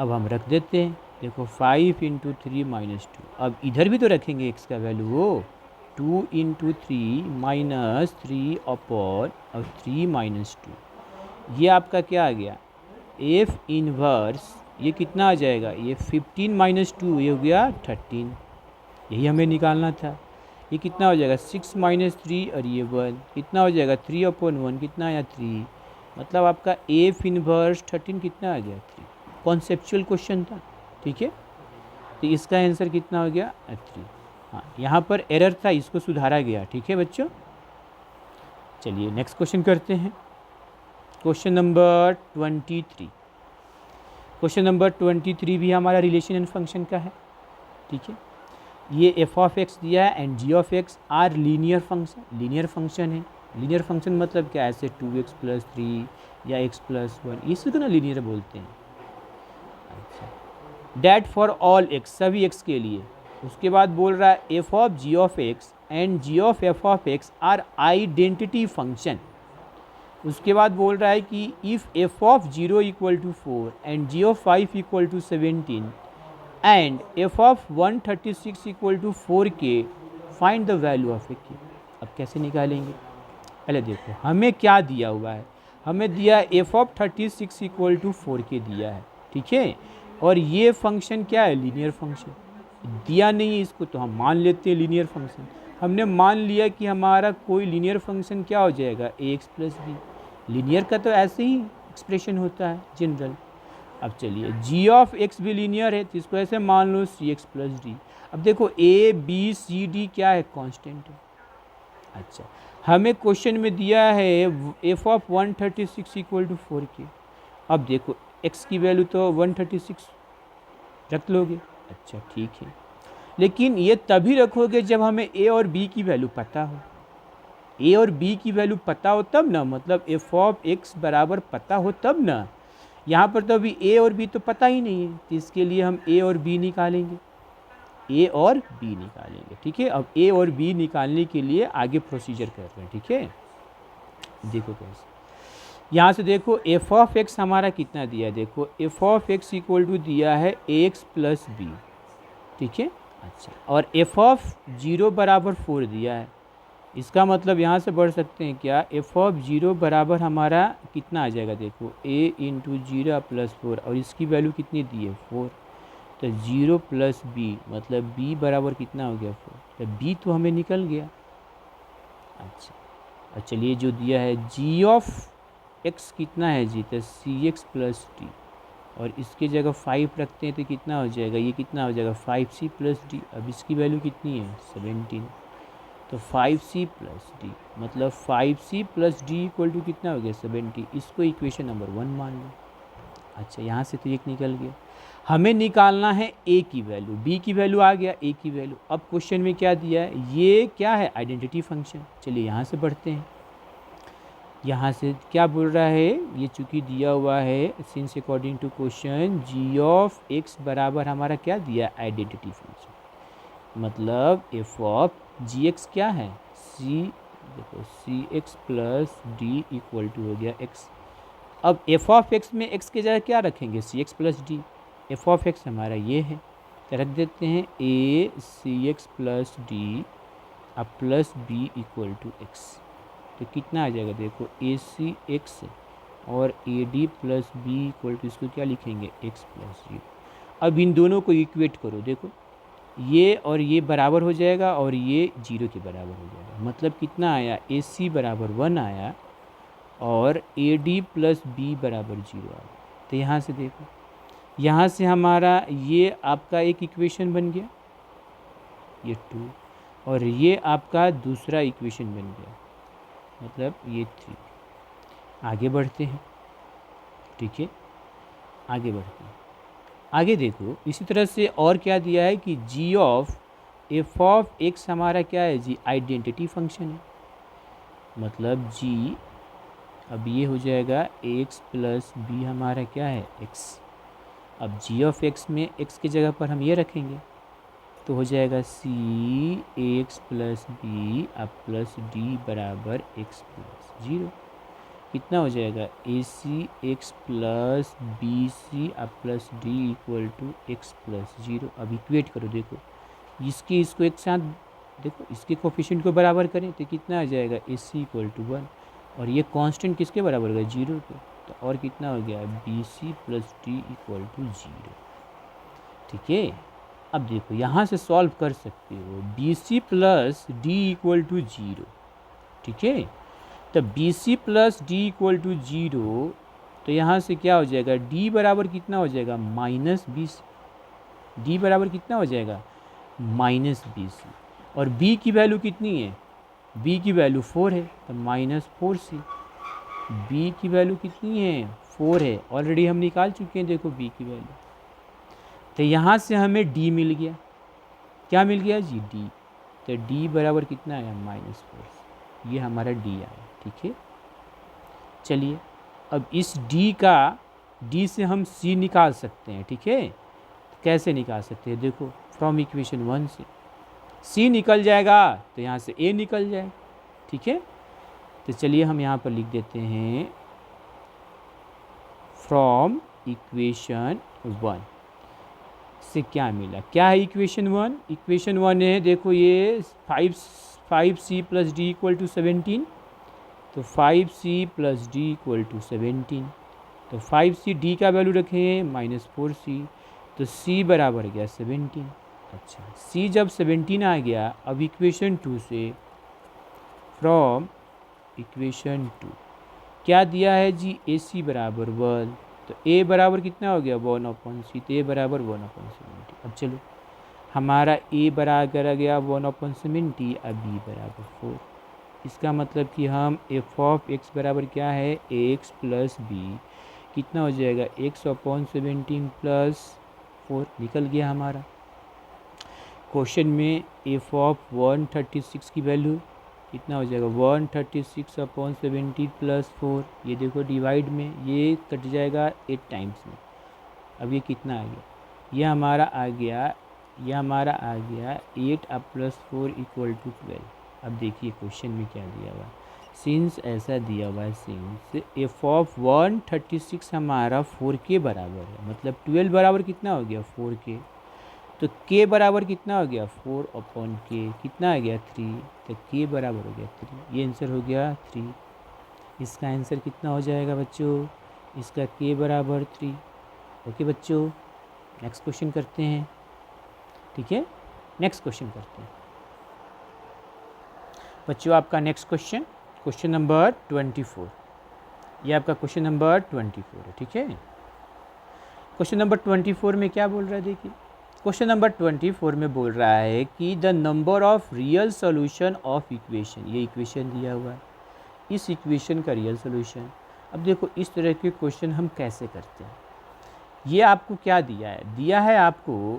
अब हम रख देते हैं, देखो 5 × 3 - 2, अब इधर भी तो रखेंगे x का वैल्यू, वो 2 × 3 - 3 अपॉन और 3 - 2, ये आपका क्या आ गया, एफ इनवर्स, ये कितना आ जाएगा, ये 15 - 2, ये हो गया 13, यही हमें निकालना था। ये कितना हो जाएगा 6 - 3 और ये 1, कितना हो जाएगा 3 अपॉन 1, कितना आया 3, मतलब आपका एफ इनवर्स 13 कितना आ गया 3। कॉन्सेप्चुअल क्वेश्चन था, ठीक है, तो इसका आंसर कितना हो गया 3। हाँ, यहाँ पर एरर था, इसको सुधारा गया, ठीक है बच्चों। चलिए नेक्स्ट क्वेश्चन करते हैं, क्वेश्चन नंबर 23। क्वेश्चन नंबर 23 भी हमारा रिलेशन एंड फंक्शन का है, ठीक है। ये एफ ऑफ एक्स दिया है and ji of x are linear function, linear function है। लीनियर फंक्शन मतलब क्या, ऐसे 2x + 3 या x + 1, इसको ना लीनियर बोलते हैं। अच्छा, डैट फॉर ऑल x, सभी x के लिए। उसके बाद बोल रहा है F of G of X and ji of F of x are identity function. उसके बाद बोल रहा है कि if F of 0 = 4 and ji of 5 = 17 and F of 136 equal to 4k, find the value of A K. अब कैसे निकालेंगे? पहले देखो हमें क्या दिया हुआ है, हमें दिया F of 36 equal to 4k दिया है, ठीक है। और ये फंक्शन क्या है? Linear function. दिया नहीं है इसको तो हम मान लेते हैं लीनियर फंक्शन। हमने मान लिया कि हमारा कोई लीनियर फंक्शन क्या हो जाएगा? ए एक्स प्लस बी। लीनियर का तो ऐसे ही एक्सप्रेशन होता है जनरल। अब चलिए जी ऑफ एक्स भी लीनियर है तो इसको ऐसे मान लो सी एक्स प्लस डी। अब देखो ए बी सी डी क्या है? कांस्टेंट है। अच्छा, हमें क्वेश्चन में दिया है F of 136 equal to 4k। अब देखो एक्स की वैल्यू तो 136 रख लोगे, अच्छा ठीक है, लेकिन ये तभी रखोगे जब हमें ए और बी की वैल्यू पता हो। ए और बी की वैल्यू पता हो तब ना, मतलब एफ ऑफ एक्स बराबर पता हो तब ना। यहाँ पर तो अभी ए और बी तो पता ही नहीं है, तो इसके लिए हम ए और बी निकालेंगे, ए और बी निकालेंगे, ठीक है। अब ए और बी निकालने के लिए आगे प्रोसीजर कर रहे हैं, ठीक है। देखो कैसे, यहाँ से देखो एफ ऑफ एक्स हमारा कितना दिया है? देखो f of x equal to दिया है ए एक्स प्लस बी, ठीक है। अच्छा, और एफ ऑफ 0 बराबर 4 दिया है। इसका मतलब यहाँ से बढ़ सकते हैं क्या? एफ ऑफ 0 बराबर हमारा कितना आ जाएगा? देखो ए इंटू 0 प्लस 4, और इसकी वैल्यू कितनी दी है? 4। तो 0 प्लस बी मतलब बी बराबर कितना हो गया? 4। तो बी तो हमें निकल गया। अच्छा, और चलिए जो दिया है जी ऑफ एक्स कितना है जी? तो सी एक्स प्लस डी, और इसके जगह 5 रखते हैं तो कितना हो जाएगा? ये कितना हो जाएगा? 5c plus D. अब इसकी वैल्यू कितनी है? 17। तो 5c प्लस डी मतलब 5c plus D equal to कितना हो गया? 70। इसको इक्वेशन नंबर 1 मान लो। अच्छा, यहाँ से तो एक निकल गया। हमें निकालना है ए की वैल्यू, बी की वैल्यू आ गया, ए की वैल्यू। अब क्वेश्चन में क्या दिया है? ये क्या है? Identity function. चलिए यहाँ से बढ़ते हैं। यहाँ से क्या बोल रहा है? ये चूँकि दिया हुआ है since according to question G of X बराबर हमारा क्या दिया? Identity function. मतलब एफ ऑफ जी एक्स क्या है? सी, देखो C x plus D equal to हो गया एक्स। अब एफ ऑफ एक्स में एक्स के जगह क्या रखेंगे? C x plus D. F of X हमारा ये है तो रख देते हैं A C x plus D अब plus B equal to x. तो कितना आ जाएगा? देखो ए सी एक्स और a d plus B equal to, इसको क्या लिखेंगे? X plus 0। अब इन दोनों को इक्वेट करो, देखो ये और ये बराबर हो जाएगा और ये 0 के बराबर हो जाएगा। मतलब कितना आया? ए सी बराबर 1 आया और ए डी प्लस बी बराबर 0 आया। तो यहाँ से देखो, यहाँ से हमारा ये आपका एक इक्वेशन बन गया, ये 2, और ये आपका दूसरा इक्वेशन बन गया, मतलब ये 3। आगे बढ़ते हैं, ठीक है, आगे बढ़ते हैं। आगे देखो इसी तरह से और क्या दिया है कि जी ऑफ एफ ऑफ एक्स हमारा क्या है जी? आइडेंटिटी फंक्शन है। मतलब जी, अब ये हो जाएगा एक्स प्लस बी हमारा क्या है? एक्स। अब जी ऑफ एक्स में एक्स की जगह पर हम ये रखेंगे तो हो जाएगा सी एक्स प्लस बी अब प्लस डी बराबर एक्स प्लस 0। कितना हो जाएगा? A C x plus b c अब plus D equal to x plus 0। अब इक्वेट करो, देखो इसको एक साथ, देखो इसके कोफिशिएंट को बराबर करें तो कितना आ जाएगा? ए सी इक्वल टू 1, और ये कांस्टेंट किसके बराबर होगा? 0 के। तो और कितना हो गया? B c plus D equal to 0, ठीक है। अब देखो यहाँ से सॉल्व कर सकते हो, b c plus D equal to 0, ठीक है। तो b c plus D equal to 0, तो यहाँ से क्या हो जाएगा? डी बराबर कितना हो जाएगा? माइनस बी सी। डी बराबर कितना हो जाएगा? Minus b c. और बी की वैल्यू कितनी है? बी की वैल्यू 4 है तो माइनस 4 सी। बी की वैल्यू कितनी है? 4 है, ऑलरेडी हम निकाल चुके हैं, देखो बी की वैल्यू। तो यहाँ से हमें डी मिल गया। क्या मिल गया जी? डी। तो डी बराबर कितना आया? -4। ये हमारा डी आया, ठीक है। चलिए अब इस डी से हम सी निकाल सकते हैं, ठीक है। कैसे निकाल सकते हैं? देखो फ्रॉम इक्वेशन 1 से सी निकल जाएगा तो यहाँ से ए निकल जाए, ठीक है। तो चलिए हम यहाँ पर लिख देते हैं फ्रॉम इक्वेशन 1 से क्या मिला, क्या है इक्वेशन वन? इक्वेशन वन है, देखो ये 5c plus D equal to 17, तो 5c plus D equal to 17, तो 5c डी का वैल्यू रखे हैं -4c, तो c बराबर गया 17। अच्छा, c जब 17 आ गया, अब इक्वेशन टू से, फ्रॉम इक्वेशन टू क्या दिया है जी, AC बराबर 1, तो A बराबर कितना हो गया 1/c, तो A बराबर 1/70। अब चलो हमारा A बराबर आ गया 1/70, अब B बराबर 4। इसका मतलब कि हम f(x) बराबर क्या है, ax प्लस b, कितना हो जाएगा x/17 प्लस 4, निकल गया हमारा। क्वेश्चन में f(136) की वैल्यू कितना हो जाएगा 136/70 प्लस 4, ये देखो डिवाइड में ये कट जाएगा 8 टाइम्स में। अब ये कितना आ गया, ये हमारा आ गया 8 अब प्लस 4 इक्वल टू 12। अब देखिए क्वेश्चन में क्या दिया हुआ है, सिंस ऐसा दिया हुआ है, सिंस f(136) हमारा 4 के बराबर है, मतलब 12 बराबर कितना हो गया 4 के, तो k बराबर कितना हो गया 4/k, कितना आ गया 3, तो k बराबर हो गया 3, ये आंसर हो गया 3। इसका आंसर कितना हो जाएगा बच्चों, इसका k बराबर 3। ओके बच्चों, नेक्स्ट क्वेश्चन करते हैं। ठीक है, नेक्स्ट क्वेश्चन करते हैं बच्चों। आपका नेक्स्ट क्वेश्चन, क्वेश्चन नंबर 24, ये आपका क्वेश्चन नंबर 24 है। ठीक है, क्वेश्चन नंबर 24 में क्या बोल रहा है, देखिए क्वेश्चन नंबर 24 में बोल रहा है कि the number of real solution of equation, ये इक्वेशन दिया हुआ है, इस इक्वेशन का रियल सोल्यूशन। अब देखो इस तरह के क्वेश्चन हम कैसे करते हैं, ये आपको क्या दिया है आपको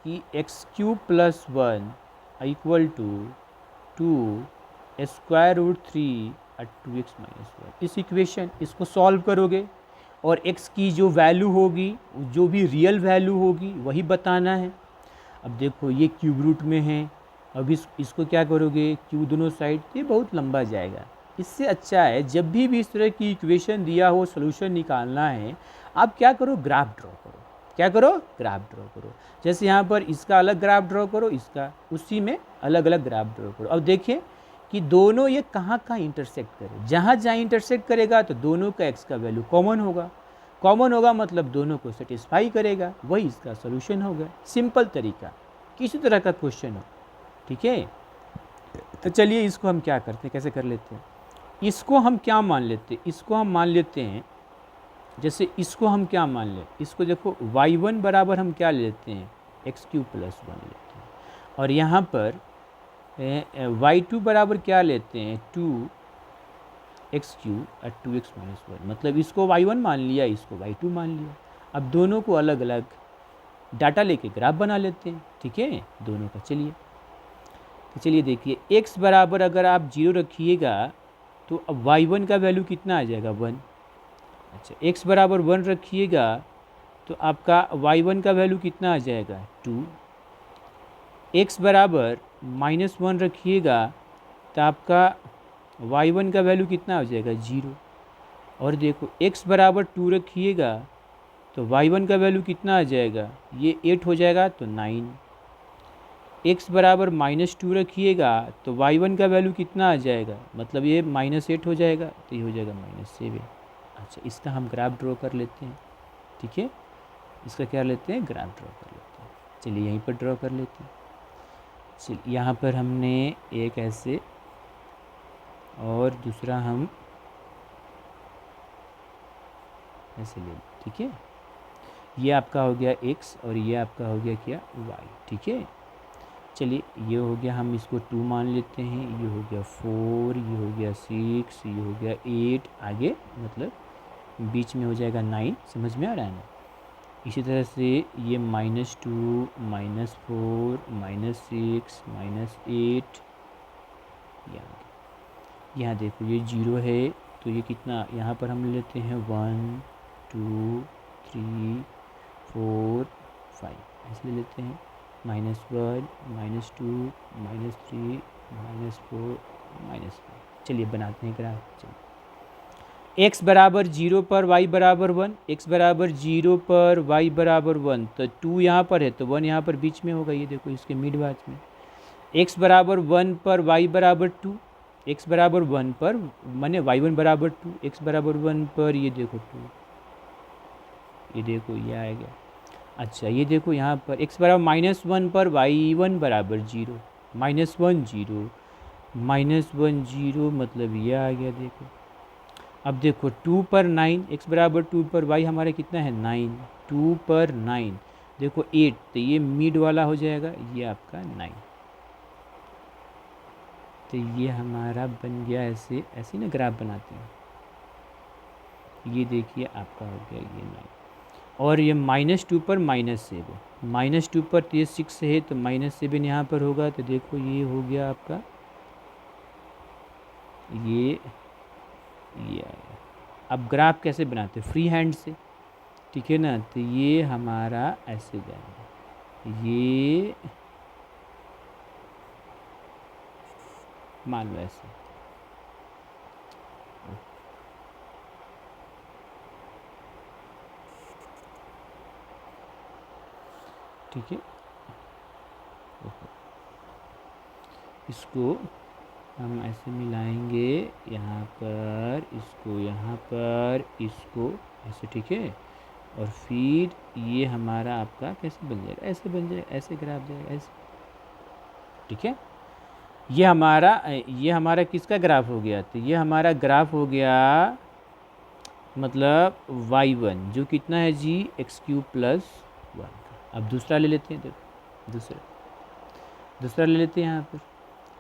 कि x³ + 1 equal to 2 square root 3 2x - 1, इस इक्वेशन, इसको सॉल्व करोगे और x की जो वैल्यू होगी, जो भी रियल वैल्यू होगी वही बताना है। अब देखो ये क्यूब रूट में है, अब इसको क्या करोगे, क्यूब दोनों साइड, ये बहुत लंबा जाएगा। इससे अच्छा है जब भी इस तरह की इक्वेशन दिया हो, सोल्यूशन निकालना है, आप क्या करो, ग्राफ ड्रॉ करो। क्या करो, ग्राफ ड्रॉ करो। जैसे यहाँ पर इसका अलग ग्राफ ड्रॉ करो, इसका उसी में अलग अलग ग्राफ ड्रॉ करो। अब देखिए कि दोनों ये कहाँ कहाँ इंटरसेक्ट करे, जहाँ जहाँ इंटरसेक्ट करेगा तो दोनों का x का वैल्यू कॉमन होगा, कॉमन होगा मतलब दोनों को सेटिस्फाई करेगा, वही इसका सोल्यूशन होगा। सिंपल तरीका, किसी तरह का क्वेश्चन हो। ठीक है, तो चलिए इसको हम क्या करते हैं, कैसे कर लेते हैं, इसको हम क्या मान लेते हैं, इसको हम मान लेते हैं, जैसे इसको हम क्या मान लें, इसको देखो y1 बराबर हम क्या लेते हैं, x³ + 1 लेते हैं, और यहाँ पर y2 बराबर क्या लेते हैं 2x³ और 2x - 1, मतलब इसको y1 मान लिया, इसको y2 मान लिया। अब दोनों को अलग अलग डाटा लेके ग्राफ बना लेते हैं। ठीक है, दोनों का चलिए देखिए x बराबर अगर आप 0 रखिएगा तो अब y1 का वैल्यू कितना आ जाएगा 1। अच्छा, x बराबर 1 रखिएगा तो आपका y1 का वैल्यू कितना आ जाएगा 2। x बराबर -1 रखिएगा तो आपका y1 का वैल्यू कितना हो जाएगा 0। और देखो x बराबर 2 रखिएगा तो y1 का वैल्यू कितना आ जाएगा, ये 8 हो जाएगा तो 9। x बराबर -2 रखिएगा तो y1 का वैल्यू कितना आ जाएगा, मतलब ये -8 हो जाएगा, तो ये हो जाएगा -7। अच्छा, इसका हम ग्राफ ड्रॉ कर लेते हैं। ठीक है, इसका क्या लेते हैं, ग्राफ ड्रॉ कर लेते हैं। चलिए यहीं पर ड्रॉ कर लेते हैं। चलिए यहाँ पर हमने एक ऐसे और दूसरा हम ऐसे ले, ठीक है, ये आपका हो गया x और ये आपका हो गया क्या y। ठीक है, चलिए ये हो गया, हम इसको 2 मान लेते हैं, ये हो गया 4, ये हो गया 6, ये हो गया 8, आगे मतलब बीच में हो जाएगा 9। समझ में आ रहा है ना। इसी तरह से ये -2 -4 -6 -8, यहाँ देखो ये 0 है, तो ये कितना, यहाँ पर हम लेते हैं 1 2 3 4 5, ऐसे लेते हैं, -1 -2 -3 -4 -5। चलिए बनाते हैं ग्राफ। चलिए x बराबर 0 पर y बराबर 1, x बराबर 0 पर y बराबर 1, तो 2 यहाँ पर है तो 1 यहाँ पर बीच में होगा, ये देखो इसके मिड बात में। x बराबर 1 पर y बराबर 2, x बराबर 1 पर माने y1 बराबर 2, x बराबर 1 पर ये देखो 2, ये देखो ये आ गया। अच्छा ये देखो यहाँ पर x बराबर -1 पर y1 बराबर 0, -1 0, -1 0 मतलब ये आ गया। देखो अब देखो 2 पर 9, x बराबर 2 पर y हमारा कितना है 9, 2 पर 9 देखो 8, तो ये मिड वाला हो जाएगा, ये आपका 9। तो ये हमारा बन गया ऐसे ऐसे ना ग्राफ बनाते हैं, ये देखिए आपका हो गया ये 9। और ये -2 पर -7, -2 पर तो ये 6 है तो -7 यहाँ पर होगा, तो देखो ये हो गया आपका ये आया। अब ग्राफ कैसे बनाते हैं, फ्री हैंड से, ठीक है ना। तो ये हमारा ऐसे जाएगा, ये मान लो ऐसे, ठीक है। इसको हम ऐसे मिलाएंगे, यहाँ पर इसको, यहाँ पर इसको ऐसे, ठीक है। और फिर ये हमारा आपका कैसे बन जाएगा, ऐसे बन जाएगा, ऐसे ग्राफ जाएगा ऐसे, ठीक है। ये हमारा किसका ग्राफ हो गया, तो ये हमारा ग्राफ हो गया मतलब y1 जो कितना है जी x³ + 1 का। अब दूसरा ले लेते हैं, देखो दूसरा ले लेते हैं यहाँ पर,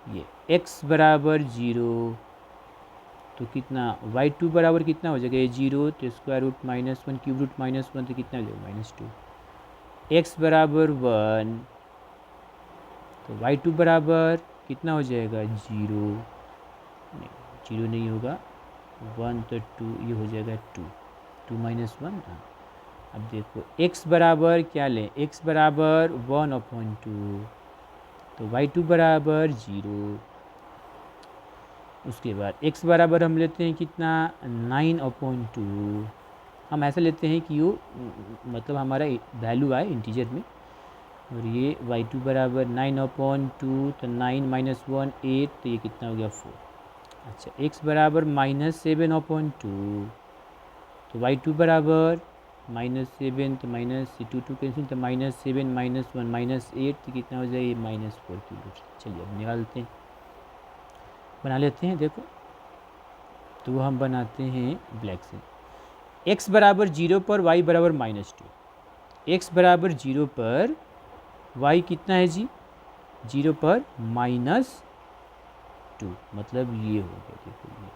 ये x बराबर 0 तो कितना y2 बराबर कितना हो जाएगा, ये 0 तो स्क्वायर रूट -1 क्यूब रूट -1 तो कितना हो जाएगा -2। x बराबर 1 तो y2 बराबर कितना हो जाएगा 0, नहीं 0 नहीं होगा, 1 तो 2, ये हो जाएगा 2 -1। हाँ अब देखो x बराबर क्या लें, x बराबर 1/2 तो y2 बराबर 0। उसके बाद x बराबर हम लेते हैं कितना 9/2, हम ऐसा लेते हैं कि वो मतलब हमारा वैल्यू आए इंटीजर में। और ये y2 बराबर 9/2 तो 9 - 1 8, तो ये कितना हो गया 4। अच्छा x बराबर -7/2 तो y2 बराबर -7 तो -2 कैंसिल तो -7 -1 -8 तो कितना हो जाएगा -4 क्यूब। चलिए अब निकालते हैं, बना लेते हैं। देखो तो वो हम बनाते हैं ब्लैक से। x बराबर 0 पर y बराबर -2, x बराबर 0 पर y कितना है जी 0 पर -2 मतलब ये हो गया, देखो ये।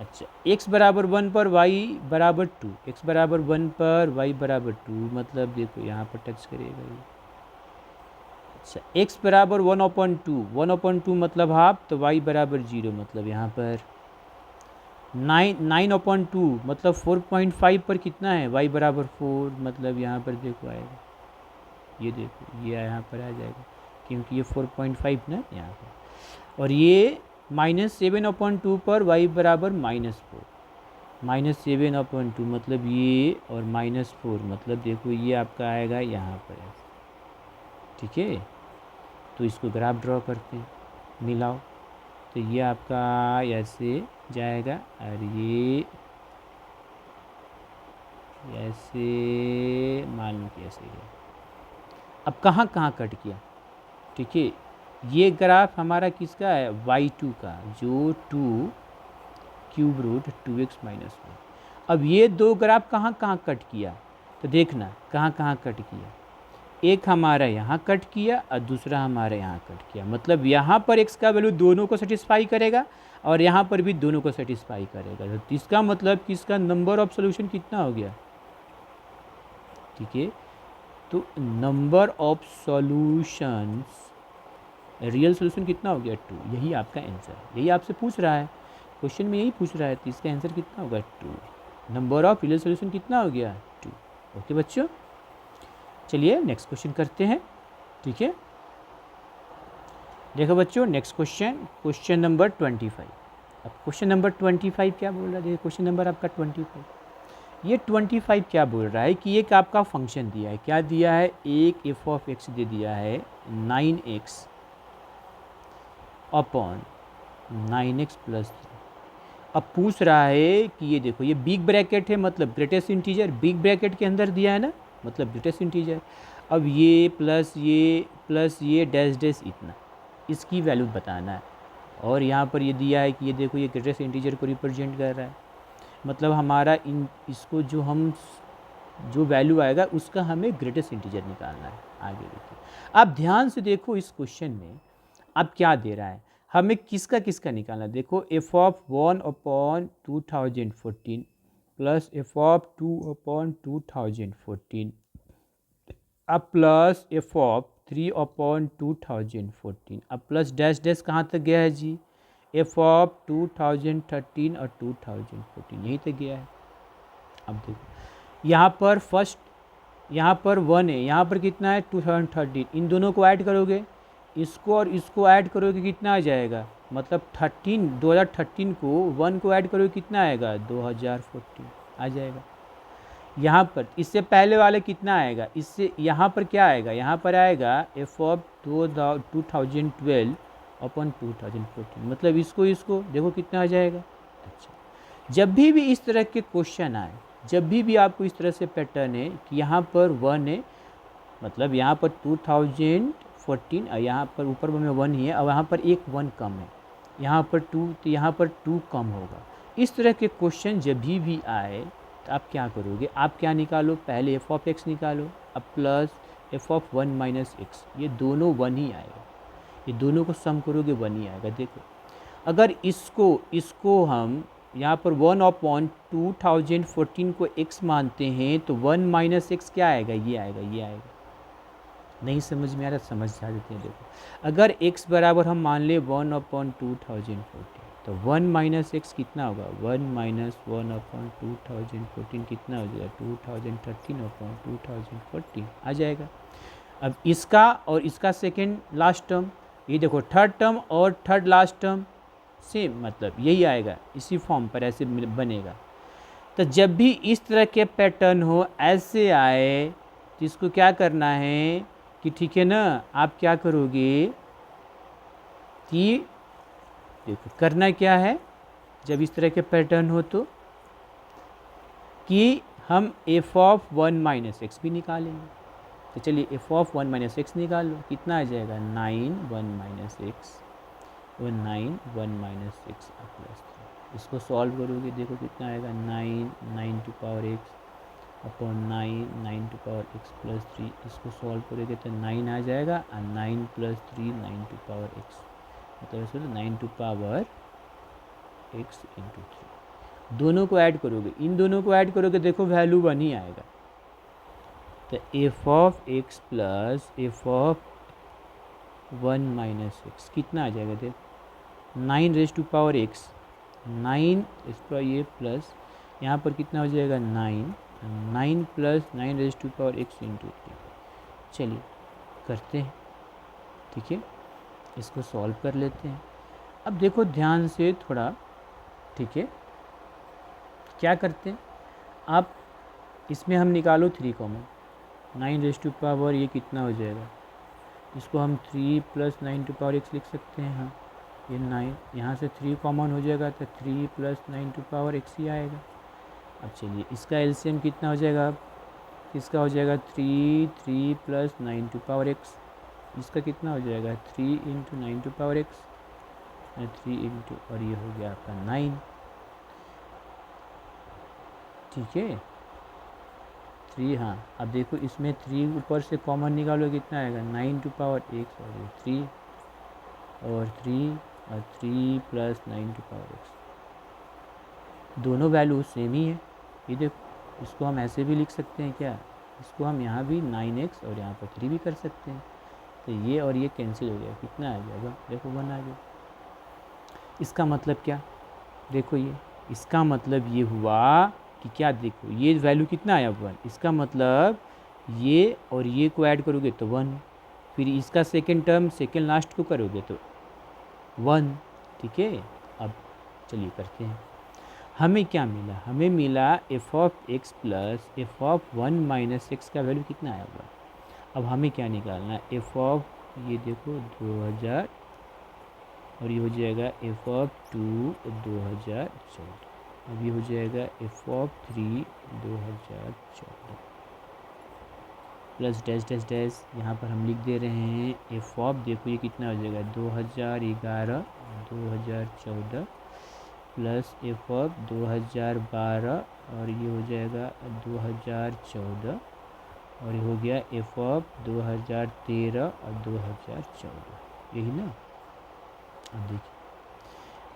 अच्छा x बराबर 1 पर y बराबर 2, x बराबर 1 पर y बराबर 2 मतलब देखो यहाँ पर टच करेगा ये। अच्छा x बराबर 1/2 मतलब हाफ, तो y बराबर 0 मतलब यहाँ पर 9/2 मतलब 4.5 पर कितना है y बराबर 4 मतलब यहाँ पर देखो आएगा, ये देखो ये यहाँ पर आ जाएगा क्योंकि ये 4.5 ना यहाँ पर। और ये -7/2 पर y बराबर -4, -7/2 मतलब ये और -4 मतलब देखो ये आपका आएगा यहाँ पर, ठीक है। तो इसको ग्राफ ड्रॉ करते हैं, मिलाओ तो ये आपका ऐसे जाएगा और ये ऐसे मान लो कि ऐसे गया। अब कहाँ कहाँ कट किया, ठीक है। ये ग्राफ हमारा किसका है y2 का, जो 2 क्यूब रूट 2x - 1। अब ये दो ग्राफ कहाँ कहाँ कट किया, तो देखना कहाँ कहाँ कट किया। एक हमारा यहाँ कट किया और दूसरा हमारा यहाँ कट किया, मतलब यहाँ पर x का वैल्यू दोनों को सेटिस्फाई करेगा और यहाँ पर भी दोनों को सेटिस्फाई करेगा। तो इसका मतलब कि इसका नंबर ऑफ सॉल्यूशन कितना हो गया, ठीक है। तो number of solutions real solution कितना हो गया 2, यही आपका आंसर है। यही आपसे पूछ रहा है क्वेश्चन में, यही पूछ रहा है, तो इसका आंसर कितना होगा 2। नंबर ऑफ रियल सॉल्यूशन कितना हो गया 2। ओके बच्चों, चलिए नेक्स्ट क्वेश्चन करते हैं, ठीक है। देखो बच्चों नेक्स्ट क्वेश्चन, क्वेश्चन नंबर 25। अब क्वेश्चन नंबर 25 क्या बोल रहा है, देखिए क्वेश्चन नंबर आपका 25, ये 25 क्या बोल रहा है कि एक आपका फंक्शन दिया है, क्या दिया है, एक एफ ऑफ एक्स दे दिया है 9x अपॉन 9x प्लस 3। अब पूछ रहा है कि ये देखो ये बिग ब्रैकेट है, मतलब ग्रेटेस्ट इंटीजर बिग ब्रैकेट के अंदर दिया है ना, मतलब ग्रेटेस्ट इंटीजर। अब ये प्लस ये डैश डैश इतना, इसकी वैल्यू बताना है। और यहाँ पर ये दिया है कि ये देखो ये ग्रेटेस्ट इंटीजर को रिप्रेजेंट कर रहा है, मतलब हमारा इसको जो वैल्यू आएगा उसका हमें ग्रेटेस्ट इंटीजर निकालना है। आगे देखिए, आप ध्यान से देखो इस क्वेश्चन में अब क्या दे रहा है, हमें किसका किसका निकालना है। देखो f of 1/2014 plus F of 2/2014 अब प्लस एफ ऑफ 3/2014 अब प्लस डैश डैश कहाँ तक गया है जी, एफ ऑफ 2013 और 2014 यहीं तक गया है। अब देखो यहाँ पर फर्स्ट, यहाँ पर 1 है, यहाँ पर कितना है 2013, इन दोनों को ऐड करोगे, इसको और इसको ऐड करोगे कितना आ जाएगा, मतलब 2013 को 1 को ऐड करोगे कितना आएगा 2014 आ जाएगा। यहाँ पर इससे पहले वाले कितना आएगा, इससे यहाँ पर क्या आएगा, यहाँ पर आएगा एफ ऑफ 2012 अपॉन 2014, मतलब इसको देखो कितना आ जाएगा। अच्छा, जब भी इस तरह के क्वेश्चन आए, जब भी आपको इस तरह से पैटर्न है कि यहाँ पर 1 है, मतलब यहाँ पर 2014 और यहाँ पर ऊपर में 1 ही है और यहाँ पर एक 1 कम है, यहाँ पर 2 तो यहाँ पर 2 कम होगा। इस तरह के क्वेश्चन जब भी आए तो आप क्या करोगे, आप क्या निकालो, पहले एफ ऑफ एक्स निकालो, अब plus F of 1 minus x, ये दोनों 1 ही आएगा, ये दोनों को सम करोगे 1 ही आएगा। देखो अगर इसको हम यहाँ पर 1/2014 को x मानते हैं तो 1 माइनस एक्स क्या आएगा, ये आएगा, ये आएगा। नहीं समझ में आ रहा, समझ जा देते हैं। देखो अगर x बराबर हम मान ले 1/2014 तो 1 माइनस एक्स कितना होगा, 1 माइनस 1/2014 कितना हो जाएगा 2013/2014 आ जाएगा। अब इसका और इसका सेकेंड लास्ट टर्म, ये देखो थर्ड टर्म और थर्ड लास्ट टर्म सेम, मतलब यही आएगा, इसी फॉर्म पर ऐसे बनेगा। तो जब भी इस तरह के पैटर्न हो, ऐसे आए, तो इसको क्या करना है कि ठीक है ना, आप क्या करोगे कि देखो करना क्या है जब इस तरह के पैटर्न हो तो, कि हम एफ ऑफ 1 माइनस एक्स भी निकालेंगे। तो चलिए एफ ऑफ 1 माइनस एक्स निकाल लो, कितना आ जाएगा 9 1 minus x, 9 1 minus x plus 3। इसको सॉल्व करोगे, देखो कितना आएगा 9 to power x upon 9 to power x plus 3। इसको सॉल्व करोगे तो 9 आ जाएगा और 9 प्लस 3 9 टू पावर एक्स, मतलब 9 टू पावर एक्स इंटू 3। दोनों को ऐड करोगे, इन दोनों को ऐड करोगे, देखो वैल्यू 1 ही आएगा। तो F of x plus F of 1 minus x कितना आ जाएगा, देखो 9 रेज टू पावर एक्स, 9 इसका ये प्लस यहाँ पर कितना हो जाएगा 9 plus 9 raise to power x into 3। चलिए करते हैं, ठीक है, इसको सॉल्व कर लेते हैं। अब देखो ध्यान से थोड़ा, ठीक है, क्या करते हैं, आप इसमें हम निकालो 3 कॉमन, 9 रेज टू पावर ये कितना हो जाएगा, इसको हम 3 प्लस 9 टू पावर एक्स लिख सकते हैं। हाँ ये 9, यहाँ से 3 कॉमन हो जाएगा तो 3 प्लस 9 टू पावर एक्स ही आएगा। अब चलिए इसका एलसीएम कितना हो जाएगा, इसका हो जाएगा 3 प्लस 9 टू पावर एक्स, इसका कितना हो जाएगा 3 into 9 to power x, 3 into और ये हो गया आपका 9, ठीक है 3। हाँ अब देखो इसमें 3 ऊपर से कॉमन निकालो, कितना आएगा 9 टू पावर एक्स और ये 3 और 3 प्लस 9 टू पावर एक्स, दोनों वैल्यू सेम ही है। ये देखो इसको हम ऐसे भी लिख सकते हैं, क्या इसको हम यहाँ भी 9x और यहाँ पर 3 भी कर सकते हैं, तो ये और ये कैंसिल हो गया, कितना आ जाएगा, देखो 1 आ गया। इसका मतलब क्या, देखो ये इसका मतलब ये हुआ कि क्या, देखो ये वैल्यू कितना आया 1, इसका मतलब ये और ये को ऐड करोगे तो 1, फिर इसका सेकेंड टर्म सेकेंड लास्ट को करोगे तो 1, ठीक है। अब चलिए करते हैं। हमें क्या मिला, हमें मिला F of x plus F of 1 minus x का वैल्यू कितना आया होगा। अब हमें क्या निकालना है, एफ ऑफ ये देखो 2000 और ये हो जाएगा एफ ऑफ 2 2014, अब ये हो जाएगा F of 3 2014 plus dash dash dash, यहाँ पर हम लिख दे रहे हैं एफ ऑफ, देखो ये कितना हो जाएगा 2011 2014 प्लस एफ ऑफ 2012 और ये हो जाएगा 2014 और ये हो गया एफ ऑफ 2013 और 2014, यही ना। अब देखिए,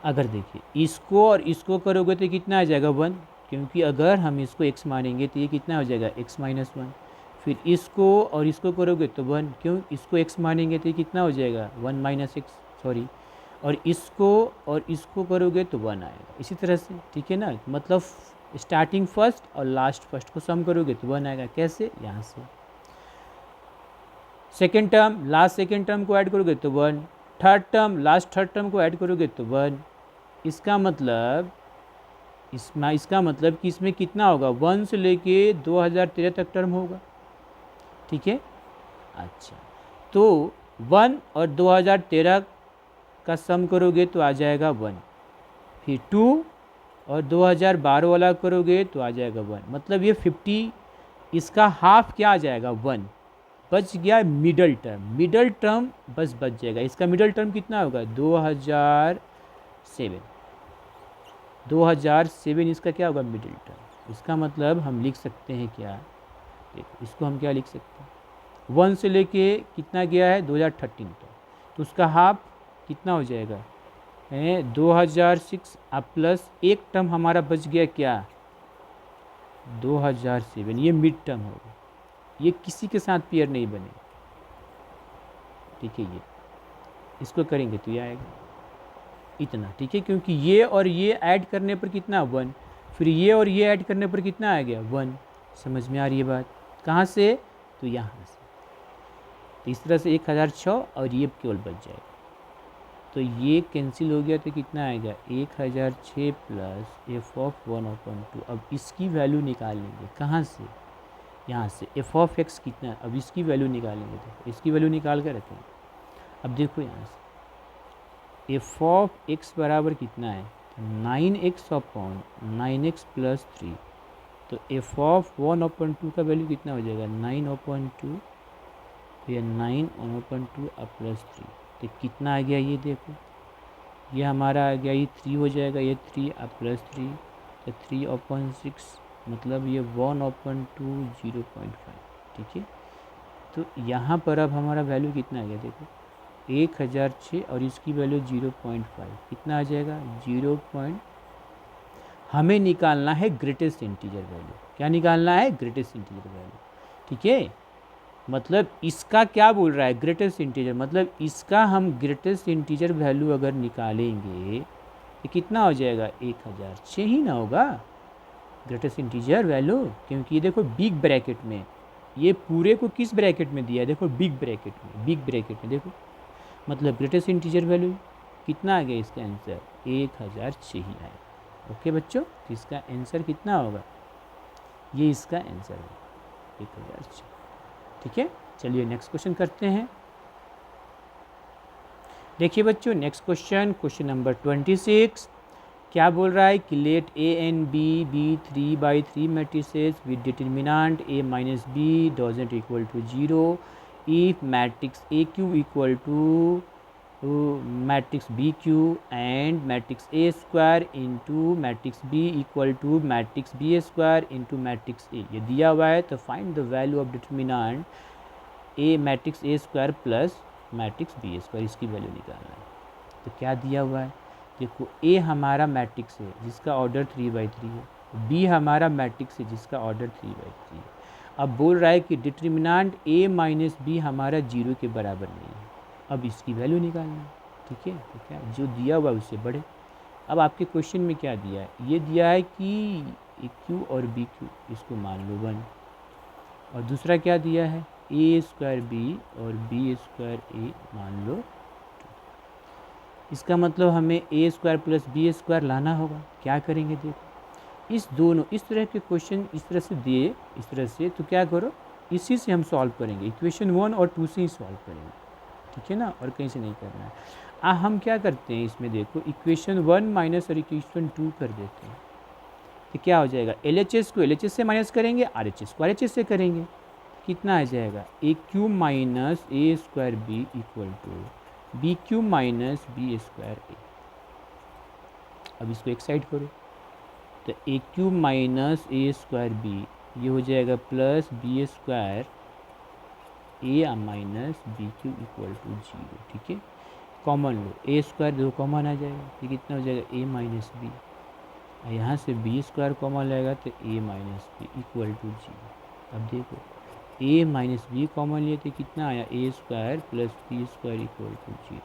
अगर देखिए इसको और इसको करोगे तो कितना आ जाएगा 1, क्योंकि अगर हम इसको x मानेंगे तो ये कितना हो जाएगा x माइनस 1। फिर इसको और इसको करोगे तो 1, क्यों, इसको x मानेंगे तो ये कितना हो जाएगा 1 माइनस एक्स, सॉरी, और इसको करोगे तो 1 आएगा, इसी तरह से, ठीक है ना। मतलब स्टार्टिंग फर्स्ट और लास्ट फर्स्ट को सम करोगे तो 1 आएगा, कैसे, यहाँ से। Second term last second term को ऐड करोगे तो 1, third term last third term को ऐड करोगे तो 1। इसका मतलब कि इसमें कितना होगा, 1 से लेके 2013 तक टर्म होगा, ठीक है। अच्छा, तो 1 और 2013 का सम करोगे तो आ जाएगा 1, फिर 2 और 2012 वाला करोगे तो आ जाएगा 1, मतलब ये 50, इसका हाफ क्या आ जाएगा 1, बच गया मिडल टर्म बस बच जाएगा। इसका मिडल टर्म कितना होगा 2007 इसका क्या होगा मिडिल टर्म। इसका मतलब हम लिख सकते हैं क्या, देखो इसको हम क्या लिख सकते हैं, 1 से लेके कितना गया है 2013 तक, तो उसका हाफ कितना हो जाएगा 2006 अब प्लस एक टर्म हमारा बच गया क्या 2007, ये मिड टर्म होगा, ये किसी के साथ पेयर नहीं बनेगा, ठीक है। ये इसको करेंगे तो ये आएगा इतना, ठीक है, क्योंकि ये और ये ऐड करने पर कितना 1, फिर ये और ये ऐड करने पर कितना आ गया 1। समझ में आ रही है बात, कहाँ से, तो यहाँ से। तो इस तरह से 1006 और ये केवल बच जाएगा, तो ये कैंसिल हो गया तो कितना आएगा 1006 प्लस एफ ऑफ 1/2। अब इसकी वैल्यू निकालेंगे कहाँ से, यहाँ से। एफ ऑफ एक्स कितना है, अब इसकी वैल्यू निकालेंगे, तो इसकी वैल्यू निकाल कर रखेंगे। अब देखो यहाँ से एफ ऑफ एक्स बराबर कितना है 9x अपॉन 9x प्लस 3, तो एफ ऑफ 1/2 का वैल्यू कितना हो जाएगा 9/2, तो ये 9/2 अब प्लस 3, तो कितना आ गया, ये देखो ये हमारा आ गया, ये 3 हो जाएगा, ये 3 अब प्लस 3, तो 3/6, मतलब ये 1/2 0.5, ठीक है। तो यहाँ पर अब हमारा वैल्यू कितना आ गया, देखो 1006 और इसकी वैल्यू 0.5, कितना आ जाएगा 0. हमें निकालना है ग्रेटेस्ट इंटीजर वैल्यू, क्या निकालना है ग्रेटेस्ट इंटीजर वैल्यू, ठीक है। मतलब इसका क्या बोल रहा है ग्रेटेस्ट इंटीजर, मतलब इसका हम ग्रेटेस्ट इंटीजर वैल्यू अगर निकालेंगे तो कितना हो जाएगा 1006 ही ना होगा ग्रेटेस्ट इंटीजर वैल्यू, क्योंकि ये देखो बिग ब्रैकेट में, ये पूरे को किस ब्रैकेट में दिया है, देखो बिग ब्रैकेट में देखो, मतलब ग्रेटेस्ट इंटीजर वैल्यू कितना आ गया, इसका आंसर 1006 ही आएगा। ओके बच्चों, तो इसका आंसर कितना होगा, ये इसका आंसर है 1006, ठीक है। चलिए नेक्स्ट क्वेश्चन करते हैं। देखिए बच्चों नेक्स्ट क्वेश्चन नंबर 26 क्या बोल रहा है कि let A and B 3/3 matrices with determinant a minus B doesn't equal to 0 if matrix A cube equal to matrix B cube and matrix A square into matrix B equal to matrix B square into matrix A, ये दिया हुआ है। तो find the value of determinant A matrix A square plus matrix B square, इसकी value निकालना है। तो क्या दिया हुआ है, देखो ए हमारा मैट्रिक्स है जिसका ऑर्डर 3/3 है, बी हमारा मैट्रिक्स है जिसका ऑर्डर 3/3 है। अब बोल रहा है कि डिटर्मिनेंट ए माइनस बी हमारा 0 के बराबर नहीं है, अब इसकी वैल्यू निकालना है, ठीक है। तो क्या जो दिया हुआ है उससे बड़े। अब आपके क्वेश्चन में क्या दिया है, ये दिया है कि ए क्यू और बी क्यू इसको मान लो 1, और दूसरा क्या दिया है ए स्क्वायर बी और बी स्क्वायर ए मान लो 2। इसका मतलब हमें ए स्क्वायर प्लस बी स्क्वायर लाना होगा। क्या करेंगे देखो, इस दोनों इस तरह के क्वेश्चन इस तरह से दिए इस तरह से, तो क्या करो इसी से हम सॉल्व करेंगे, इक्वेशन 1 और 2 से ही सॉल्व करेंगे, ठीक है ना, और कहीं से नहीं करना है। हम क्या करते हैं इसमें देखो, इक्वेशन 1 माइनस और इक्वेशन 2 कर देते हैं, तो क्या हो जाएगा, LHS को LHS से माइनस करेंगे, RHS को RHS से करेंगे, कितना आ जाएगा, A cube minus A square B equal to B cube minus B square A. अब इसको एक साइड करो, तो A cube minus A square B ये हो जाएगा plus B square A minus B cube equal to 0, ठीक है। कॉमन लो, ए स्क्वायर दो कॉमन आ जाएगा, तो कितना हो जाएगा ए माइनस बी, यहाँ से बी स्क्वायर कॉमन लगेगा तो ए माइनस बी इक्वल टू 0। अब देखो ए माइनस बी कॉमन लिए तो कितना आया, A square plus B square equal to 0।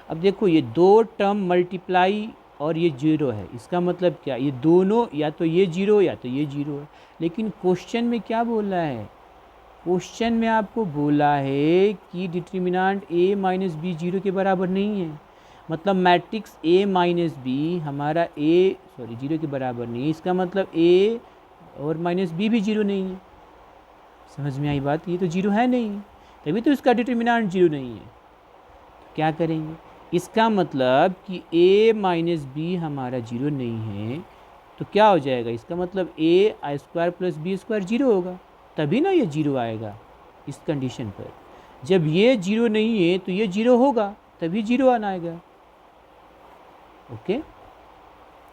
अब देखो ये दो टर्म मल्टीप्लाई और ये 0 है, इसका मतलब क्या, ये दोनों या तो ये 0 या तो ये 0 है। लेकिन क्वेश्चन में क्या बोला है, क्वेश्चन में आपको बोला है कि डिटर्मिनेंट ए माइनस बी 0 के बराबर नहीं है, मतलब मैट्रिक्स ए माइनस बी हमारा 0 के बराबर नहीं है, इसका मतलब ए और माइनस बी भी 0 नहीं है। समझ में आई बात, ये तो 0 है नहीं, तभी तो इसका डिटर्मिनेंट 0 नहीं है। तो क्या करेंगे, इसका मतलब कि ए माइनस बी हमारा 0 नहीं है, तो क्या हो जाएगा, इसका मतलब ए आई स्क्वायर प्लस बी स्क्वायर 0 होगा, तभी ना ये 0 आएगा। इस कंडीशन पर जब ये 0 नहीं है तो ये 0 होगा, तभी 0 आना आएगा। ओके,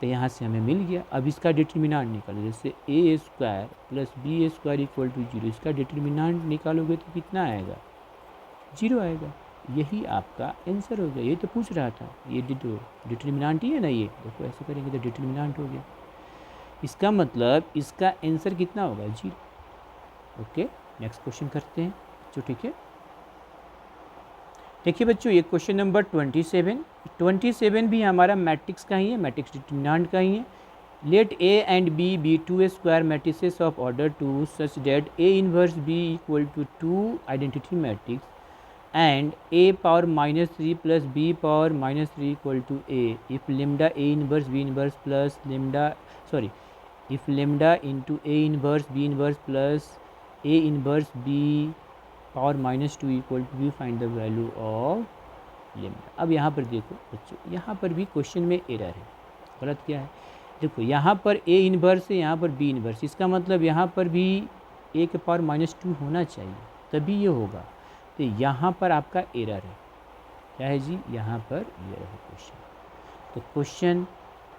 तो यहाँ से हमें मिल गया। अब इसका डिटर्मिनेंट निकालो, जैसे A square plus B square equal to 0, इसका डिटर्मिनेंट निकालोगे तो कितना आएगा, 0 आएगा। यही आपका आंसर हो गया। ये तो पूछ रहा था, ये डिटर्मिनेंट ही है ना, ये देखो ऐसे करेंगे तो डिटर्मिनेंट हो गया, इसका मतलब इसका आंसर कितना होगा, 0। ओके, नेक्स्ट क्वेश्चन करते हैं जो, ठीक है। देखिए बच्चों, ये क्वेश्चन नंबर 27 भी हमारा मैट्रिक्स का ही है, मैट्रिक्स डिटर्मिनेंट का ही है। Let A and B be 2 square matrices of order 2 such that A inverse B equal to 2 identity matrix and a power minus 3 plus b power minus 3 equal to a if lambda a inverse b inverse plus lambda if lambda into a inverse b inverse plus a inverse b power minus 2 equal to b, find the value of lambda। अब यहाँ पर देखो बच्चों, यहाँ पर भी question में error है, गलत क्या है, देखो यहाँ पर a इन्वर्स है, यहाँ पर b इन्वर्स, इसका मतलब यहाँ पर भी a के पावर -2 होना चाहिए, तभी ये होगा। तो यहाँ पर आपका एरर है, क्या है जी, यहाँ पर एरर है क्वेश्चन। तो क्वेश्चन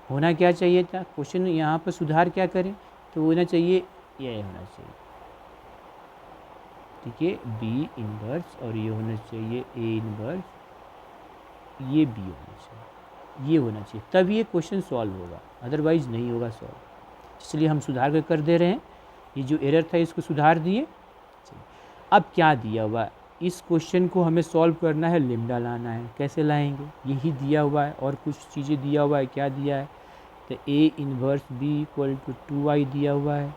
होना क्या चाहिए था, क्वेश्चन यहाँ पर सुधार क्या करें, तो होना चाहिए ये होना चाहिए, ठीक है, बी इनवर्स, और ये होना चाहिए ए इनवर्स, ये बी होना चाहिए, ये होना चाहिए, तब ये क्वेश्चन सॉल्व होगा, अदरवाइज नहीं होगा सॉल्व। इसलिए हम सुधार कर दे रहे हैं, ये जो एरर था इसको सुधार दिए। अब क्या दिया हुआ, इस क्वेश्चन को हमें सॉल्व करना है, लैम्डा लाना है, कैसे लाएंगे, यही दिया हुआ है, और कुछ चीज़ें दिया हुआ है, क्या दिया है, तो A inverse B equal to 2i दिया हुआ है,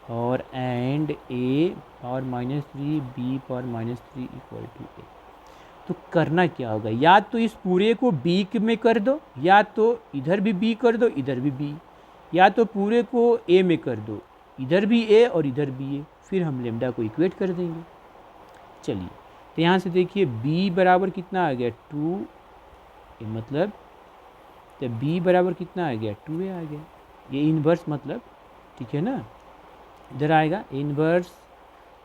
और and A power -3 B power -3 equal to A. तो करना क्या होगा, या तो इस पूरे को बी में कर दो, या तो इधर भी बी कर दो, इधर भी बी, या तो पूरे को ए में कर दो, इधर भी ए और इधर भी ए, फिर हम लैम्डा को इक्वेट कर देंगे। चलिए, तो यहाँ से देखिए b बराबर कितना आ गया 2, मतलब तो b बराबर कितना आ गया 2a आ गया, ये इन्वर्स मतलब, ठीक है ना, इधर आएगा इन्वर्स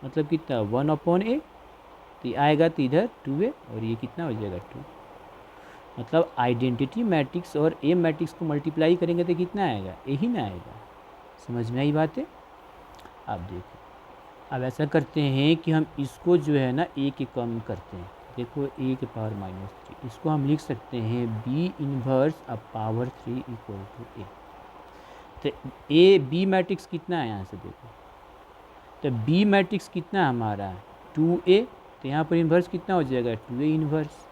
मतलब कितना 1/a, तो ये आएगा तो इधर 2a, और ये कितना हो जाएगा 2, मतलब आइडेंटिटी मैट्रिक्स और ए मैट्रिक्स को मल्टीप्लाई करेंगे तो कितना आएगा, ए ही ना आएगा। समझ में आई बात है। आप देखो, अब ऐसा करते हैं कि हम इसको जो है ना ए के कम करते हैं, देखो ए के पावर -3, इसको हम लिख सकते हैं बी इन्वर्स अब पावर 3 इक्वल टू ए। तो ए बी मैट्रिक्स कितना है, यहाँ से देखो, तो बी मैट्रिक्स कितना है हमारा 2a, तो यहाँ पर इन्वर्स कितना हो जाएगा 2a इन्वर्स,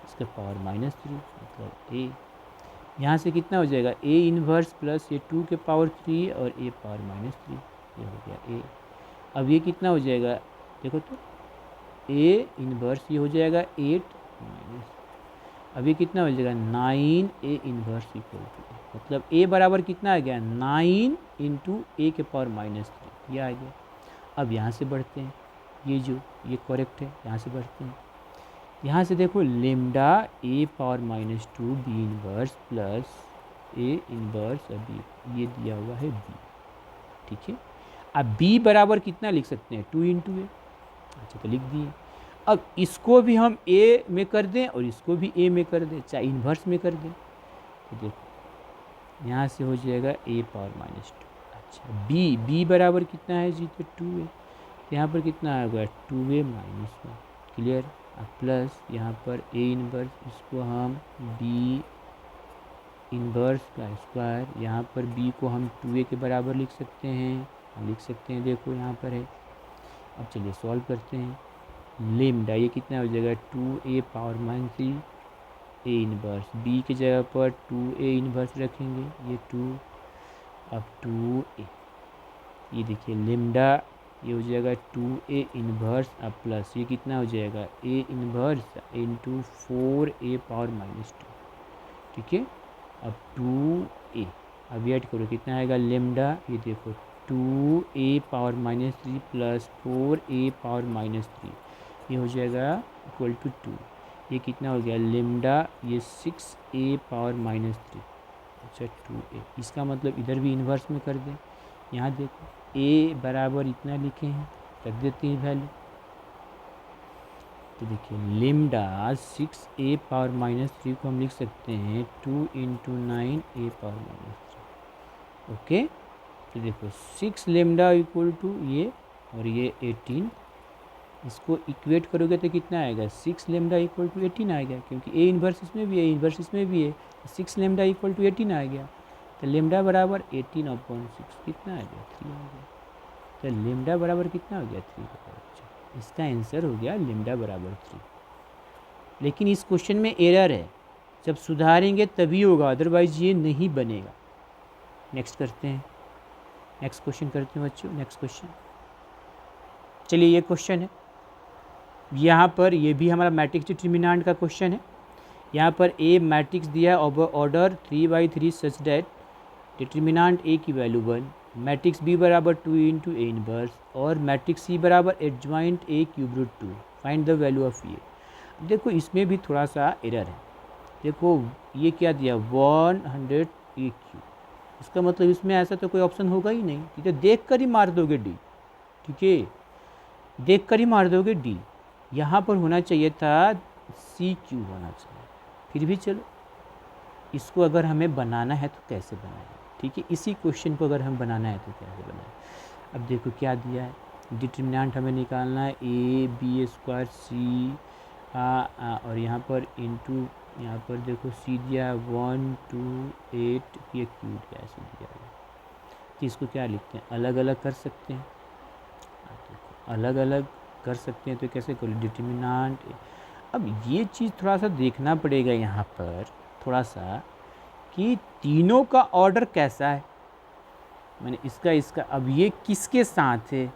इसका पावर -3 मतलब ए, यहाँ से कितना हो जाएगा a इन्वर्स प्लस ये 2 के पावर 3 और a पावर -3, ये हो गया a। अब ये कितना हो जाएगा, देखो तो a इन्वर्स ये हो जाएगा 8 अब ये कितना हो जाएगा 9A इन्वर्स इक्वल टू, मतलब A बराबर कितना आ गया 9 इंटू ए के पावर -3, ये आ गया। अब यहाँ से बढ़ते हैं, ये करेक्ट है, यहाँ से बढ़ते हैं। यहाँ से देखो lambda A power -2 B inverse plus A inverse, अभी ये दिया हुआ है B, ठीक है। अब B बराबर कितना लिख सकते हैं 2 इंटू ए, अच्छा तो लिख दिए। अब इसको भी हम A में कर दें और इसको भी A में कर दें, चाहे इन्वर्स में कर दें, तो देखो यहाँ से हो जाएगा A पावर -2। अच्छा B बराबर कितना है जी, तो 2A, यहाँ पर कितना आ गया 2A -1, क्लियर। अब प्लस यहाँ पर A इन्वर्स, इसको हम B इन्वर्स का स्क्वायर, यहाँ पर B को हम 2A के बराबर लिख सकते हैं, देखो यहाँ पर है। अब चलिए सॉल्व करते हैं। लेमडा ये कितना हो जाएगा 2A power -3 A inverse, B की जगह पर 2A इन्वर्स रखेंगे, ये 2, अब 2A, ये देखिए लेमडा ये हो जाएगा 2A इन्वर्स, अब प्लस ये कितना हो जाएगा A inverse into 4A power -2, ठीक है। अब 2A, अब ऐड करो कितना आएगा लेमडा, ये देखो 2A power -3 plus 4A power -3, ये हो जाएगा इक्वल टू 2, ये कितना हो गया लेमडा, ये 6A पावर -3, अच्छा 2A, इसका मतलब इधर भी इन्वर्स में कर दें। यहाँ देखो A बराबर इतना लिखे हैं, रख देते हैं वैल्यू, तो देखिए लेमडा 6A पावर -3 को हम लिख सकते हैं 2 इंटू 9A पावर -3, ओके। तो देखो 6 लेमडा इक्वल टू ये और ये 18, इसको इक्वेट करोगे तो कितना आएगा 6 लेमडा इक्वल टू 18 आएगा, क्योंकि A इन्वर्स इसमें भी है, इन्वर्स इसमें भी है, 6 लेमडा इक्वल टू 18 आ गया। तो लेमडा बराबर 18/6 कितना आ गया 3 आ गया। तो लेमडा बराबर कितना हो गया 3, इसका आंसर हो गया लेमडा बराबर 3। लेकिन इस क्वेश्चन में एरर है, जब सुधारेंगे तभी होगा, अदरवाइज ये नहीं बनेगा। नेक्स्ट करते हैं, नेक्स्ट क्वेश्चन करते हैं बच्चों, नेक्स्ट क्वेश्चन। चलिए ये क्वेश्चन है, यहाँ पर ये भी हमारा मैट्रिक्स डिटर्मिनेंट का क्वेश्चन है। यहाँ पर A मैट्रिक्स दिया है order 3/3 such that determinant A की वैल्यू 1, मैट्रिक्स B बराबर 2 इंटू A इन्वर्स और मैट्रिक्स C बराबर adjoint A cube root 2, find the value of ये। देखो इसमें भी थोड़ा सा एरर है, देखो ये क्या दिया 100 A क्यूब, इसका मतलब इसमें ऐसा तो कोई ऑप्शन होगा ही नहीं, ठीक है, देख कर ही मार दोगे D, ठीक है, देख कर ही मार दोगे D। यहाँ पर होना चाहिए था C क्यूब होना चाहिए, फिर भी चलो इसको अगर हमें बनाना है तो कैसे बनाएं, ठीक है, इसी क्वेश्चन को अगर हम बनाना है तो कैसे बनाएं। अब देखो क्या दिया है, डिटर्मिनेंट हमें निकालना है AB² C और यहाँ पर इंटू, यहाँ पर देखो C दिया है 1 2 8 ये क्यूब ऐसे दिया है, तो इसको क्या लिखते हैं, अलग अलग कर सकते हैं, अलग अलग कर सकते हैं, तो कैसे करो डिटर्मिनेंट। अब ये चीज़ थोड़ा सा देखना पड़ेगा यहाँ पर थोड़ा सा कि तीनों का ऑर्डर कैसा है, मैंने इसका अब ये किसके साथ है,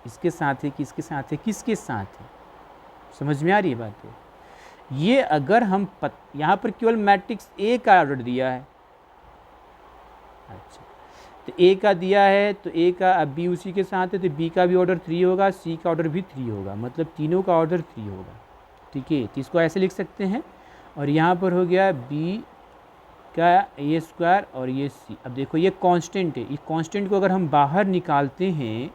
इसके साथ है, किसके साथ है, किसके साथ है, समझ में आ रही है बात है। ये अगर हम यहाँ पर केवल मैट्रिक्स A का ऑर्डर दिया है, अच्छा तो A का दिया है तो A का अब B उसी के साथ है, तो B का भी ऑर्डर 3 होगा, C का ऑर्डर भी 3 होगा, मतलब तीनों का ऑर्डर 3 होगा, ठीक है, तो इसको ऐसे लिख सकते हैं। और यहाँ पर हो गया B का A² और ये C। अब देखो ये कांस्टेंट है, इस कांस्टेंट को अगर हम बाहर निकालते हैं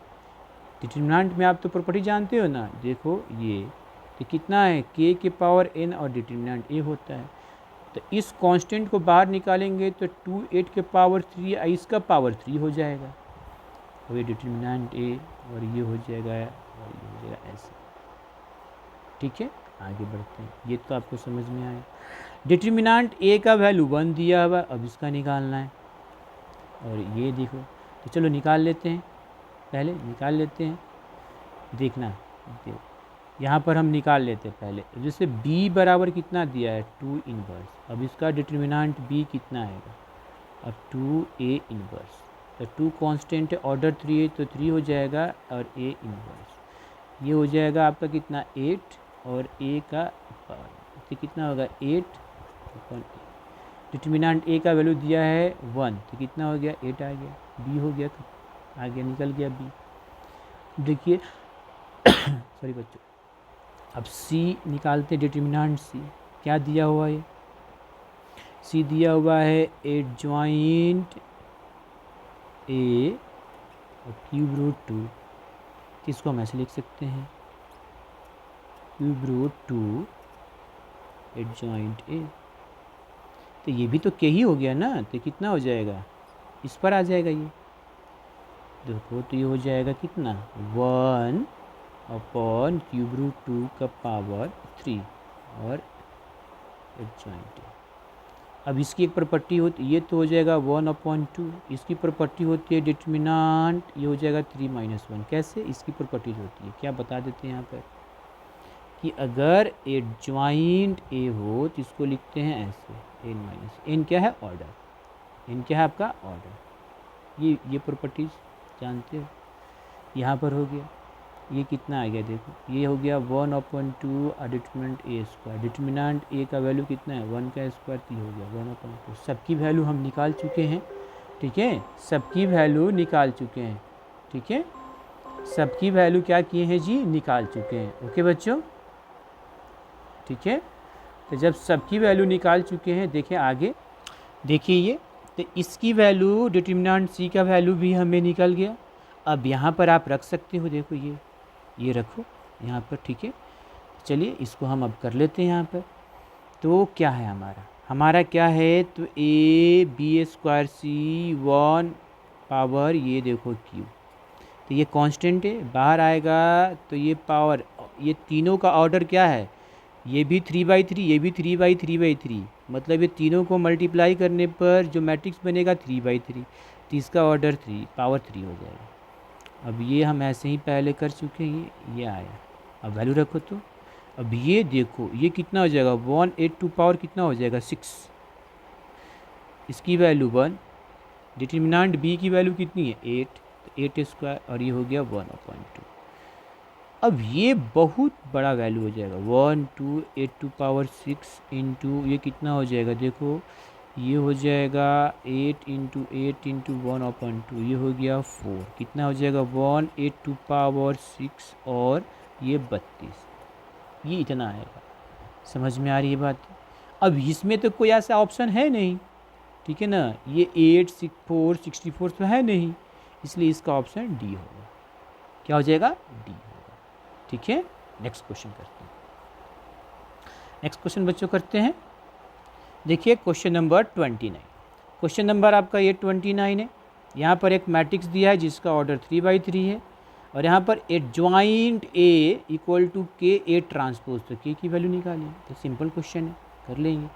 डिटर्मिनेंट में, आप तो प्रॉपर्टी जानते हो ना, देखो ये तो कितना है K के पावर N और डिटर्मिनेंट A होता है, तो इस कांस्टेंट को बाहर निकालेंगे तो 2 8 के पावर 3 इसका पावर 3 हो जाएगा, और ये डिटर्मिनेंट A और ये हो जाएगा और ये हो जाएगा ऐसे, ठीक है। आगे बढ़ते हैं, ये तो आपको समझ में आया। डिटर्मिनेंट A का वैल्यू 1 दिया हुआ, अब इसका निकालना है, और ये देखो तो चलो निकाल लेते हैं, पहले निकाल लेते हैं, देखना देखो यहाँ पर हम निकाल लेते हैं पहले, जैसे B बराबर कितना दिया है 2 इन्वर्स, अब इसका डिटर्मिनेंट B कितना आएगा, अब 2A इन्वर्स, तो 2 कांस्टेंट है, ऑर्डर 3 है तो 3 हो जाएगा, और A इन्वर्स ये हो जाएगा आपका कितना 8 और A का पावर, तो कितना होगा 8 अपॉन ए। डिटर्मिनेंट ए का वैल्यू दिया है 1, तो कितना हो गया 8 आ गया, बी हो गया, आ गया निकल गया बी। देखिए सॉरी बच्चों, अब सी निकालते, डिटर्मिनेंट सी क्या दिया हुआ है, सी दिया हुआ है एडजॉइंट ए और क्यूब रूट 2, इसको हम ऐसे लिख सकते हैं क्यूब रूट 2 एडजॉइंट ए। तो ये भी तो के ही हो गया ना, तो कितना हो जाएगा, इस पर आ जाएगा ये, देखो तो ये हो जाएगा कितना 1 अपॉन क्यूब रूट 2 का पावर 3 और एडजॉइंट। अब इसकी एक प्रॉपर्टी होती, ये तो हो जाएगा 1/2, इसकी प्रॉपर्टी होती है डिटर्मिनेंट, ये हो जाएगा 3 - 1। कैसे, इसकी प्रॉपर्टी होती है क्या बता देते हैं यहाँ पर कि अगर एडजॉइंट ए हो तो इसको लिखते हैं ऐसे n क्या है ऑर्डर, n क्या है आपका ऑर्डर, ये प्रॉपर्टीज जानते हो। यहाँ पर हो गया, ये कितना आ गया देखो, ये हो गया 1/2 डिटर्मिनेंट ए स्क्वायर, डिटर्मिनेंट ए का वैल्यू कितना है 1 का स्क्वायर, तो हो गया 1/2। सबकी वैल्यू हम निकाल चुके हैं, ठीक है, सबकी वैल्यू निकाल चुके हैं, ठीक है, सबकी वैल्यू क्या किए हैं जी, निकाल चुके हैं। ओके बच्चों, ठीक है, तो जब सबकी वैल्यू निकाल चुके हैं, देखें आगे, देखिए ये, तो इसकी वैल्यू डिटर्मिनेंट सी का वैल्यू भी हमें निकल गया। अब यहाँ पर आप रख सकते हो, देखो ये रखो यहाँ पर, ठीक है। चलिए इसको हम अब कर लेते हैं यहाँ पर। तो क्या है हमारा क्या है, तो A B square C 1 power, ये देखो क्यू, तो ये कांस्टेंट है, बाहर आएगा तो ये पावर, ये तीनों का ऑर्डर क्या है, ये भी 3/3, ये भी 3/3/3, मतलब ये तीनों को मल्टीप्लाई करने पर जो मैट्रिक्स बनेगा 3/3, तो इसका ऑर्डर 3 पावर 3 हो जाएगा। अब ये हम ऐसे ही पहले कर चुके हैं, ये आया, अब वैल्यू रखो तो अब ये देखो ये कितना हो जाएगा 1/8 पावर कितना हो जाएगा 6, इसकी वैल्यू 1, डिटर्मिनेंट बी की वैल्यू कितनी है 8, तो 8 स्क्वायर और ये हो गया 1/2। अब ये बहुत बड़ा वैल्यू हो जाएगा 1/8 इंटू ये कितना हो जाएगा, देखो ये हो जाएगा 8 × 8 × 1/2, ये हो गया 4, कितना हो जाएगा 1/8 और ये 32, ये इतना आएगा। समझ में आ रही है बात। अब इसमें तो कोई ऐसा ऑप्शन है नहीं, ठीक है ना, ये 8 6 4 64 तो है नहीं, इसलिए इसका ऑप्शन डी होगा। क्या हो जाएगा, डी होगा, ठीक है। नेक्स्ट क्वेश्चन करते हैं, नेक्स्ट क्वेश्चन बच्चों करते हैं। देखिए क्वेश्चन नंबर 29, क्वेश्चन नंबर आपका ये 29 है। यहाँ पर एक मैट्रिक्स दिया है जिसका ऑर्डर 3/3 है और यहाँ पर एडजॉइंट ए इक्वल टू के ए ट्रांसपोज, तो के की वैल्यू निकालिए। तो सिंपल क्वेश्चन है, कर लेंगे।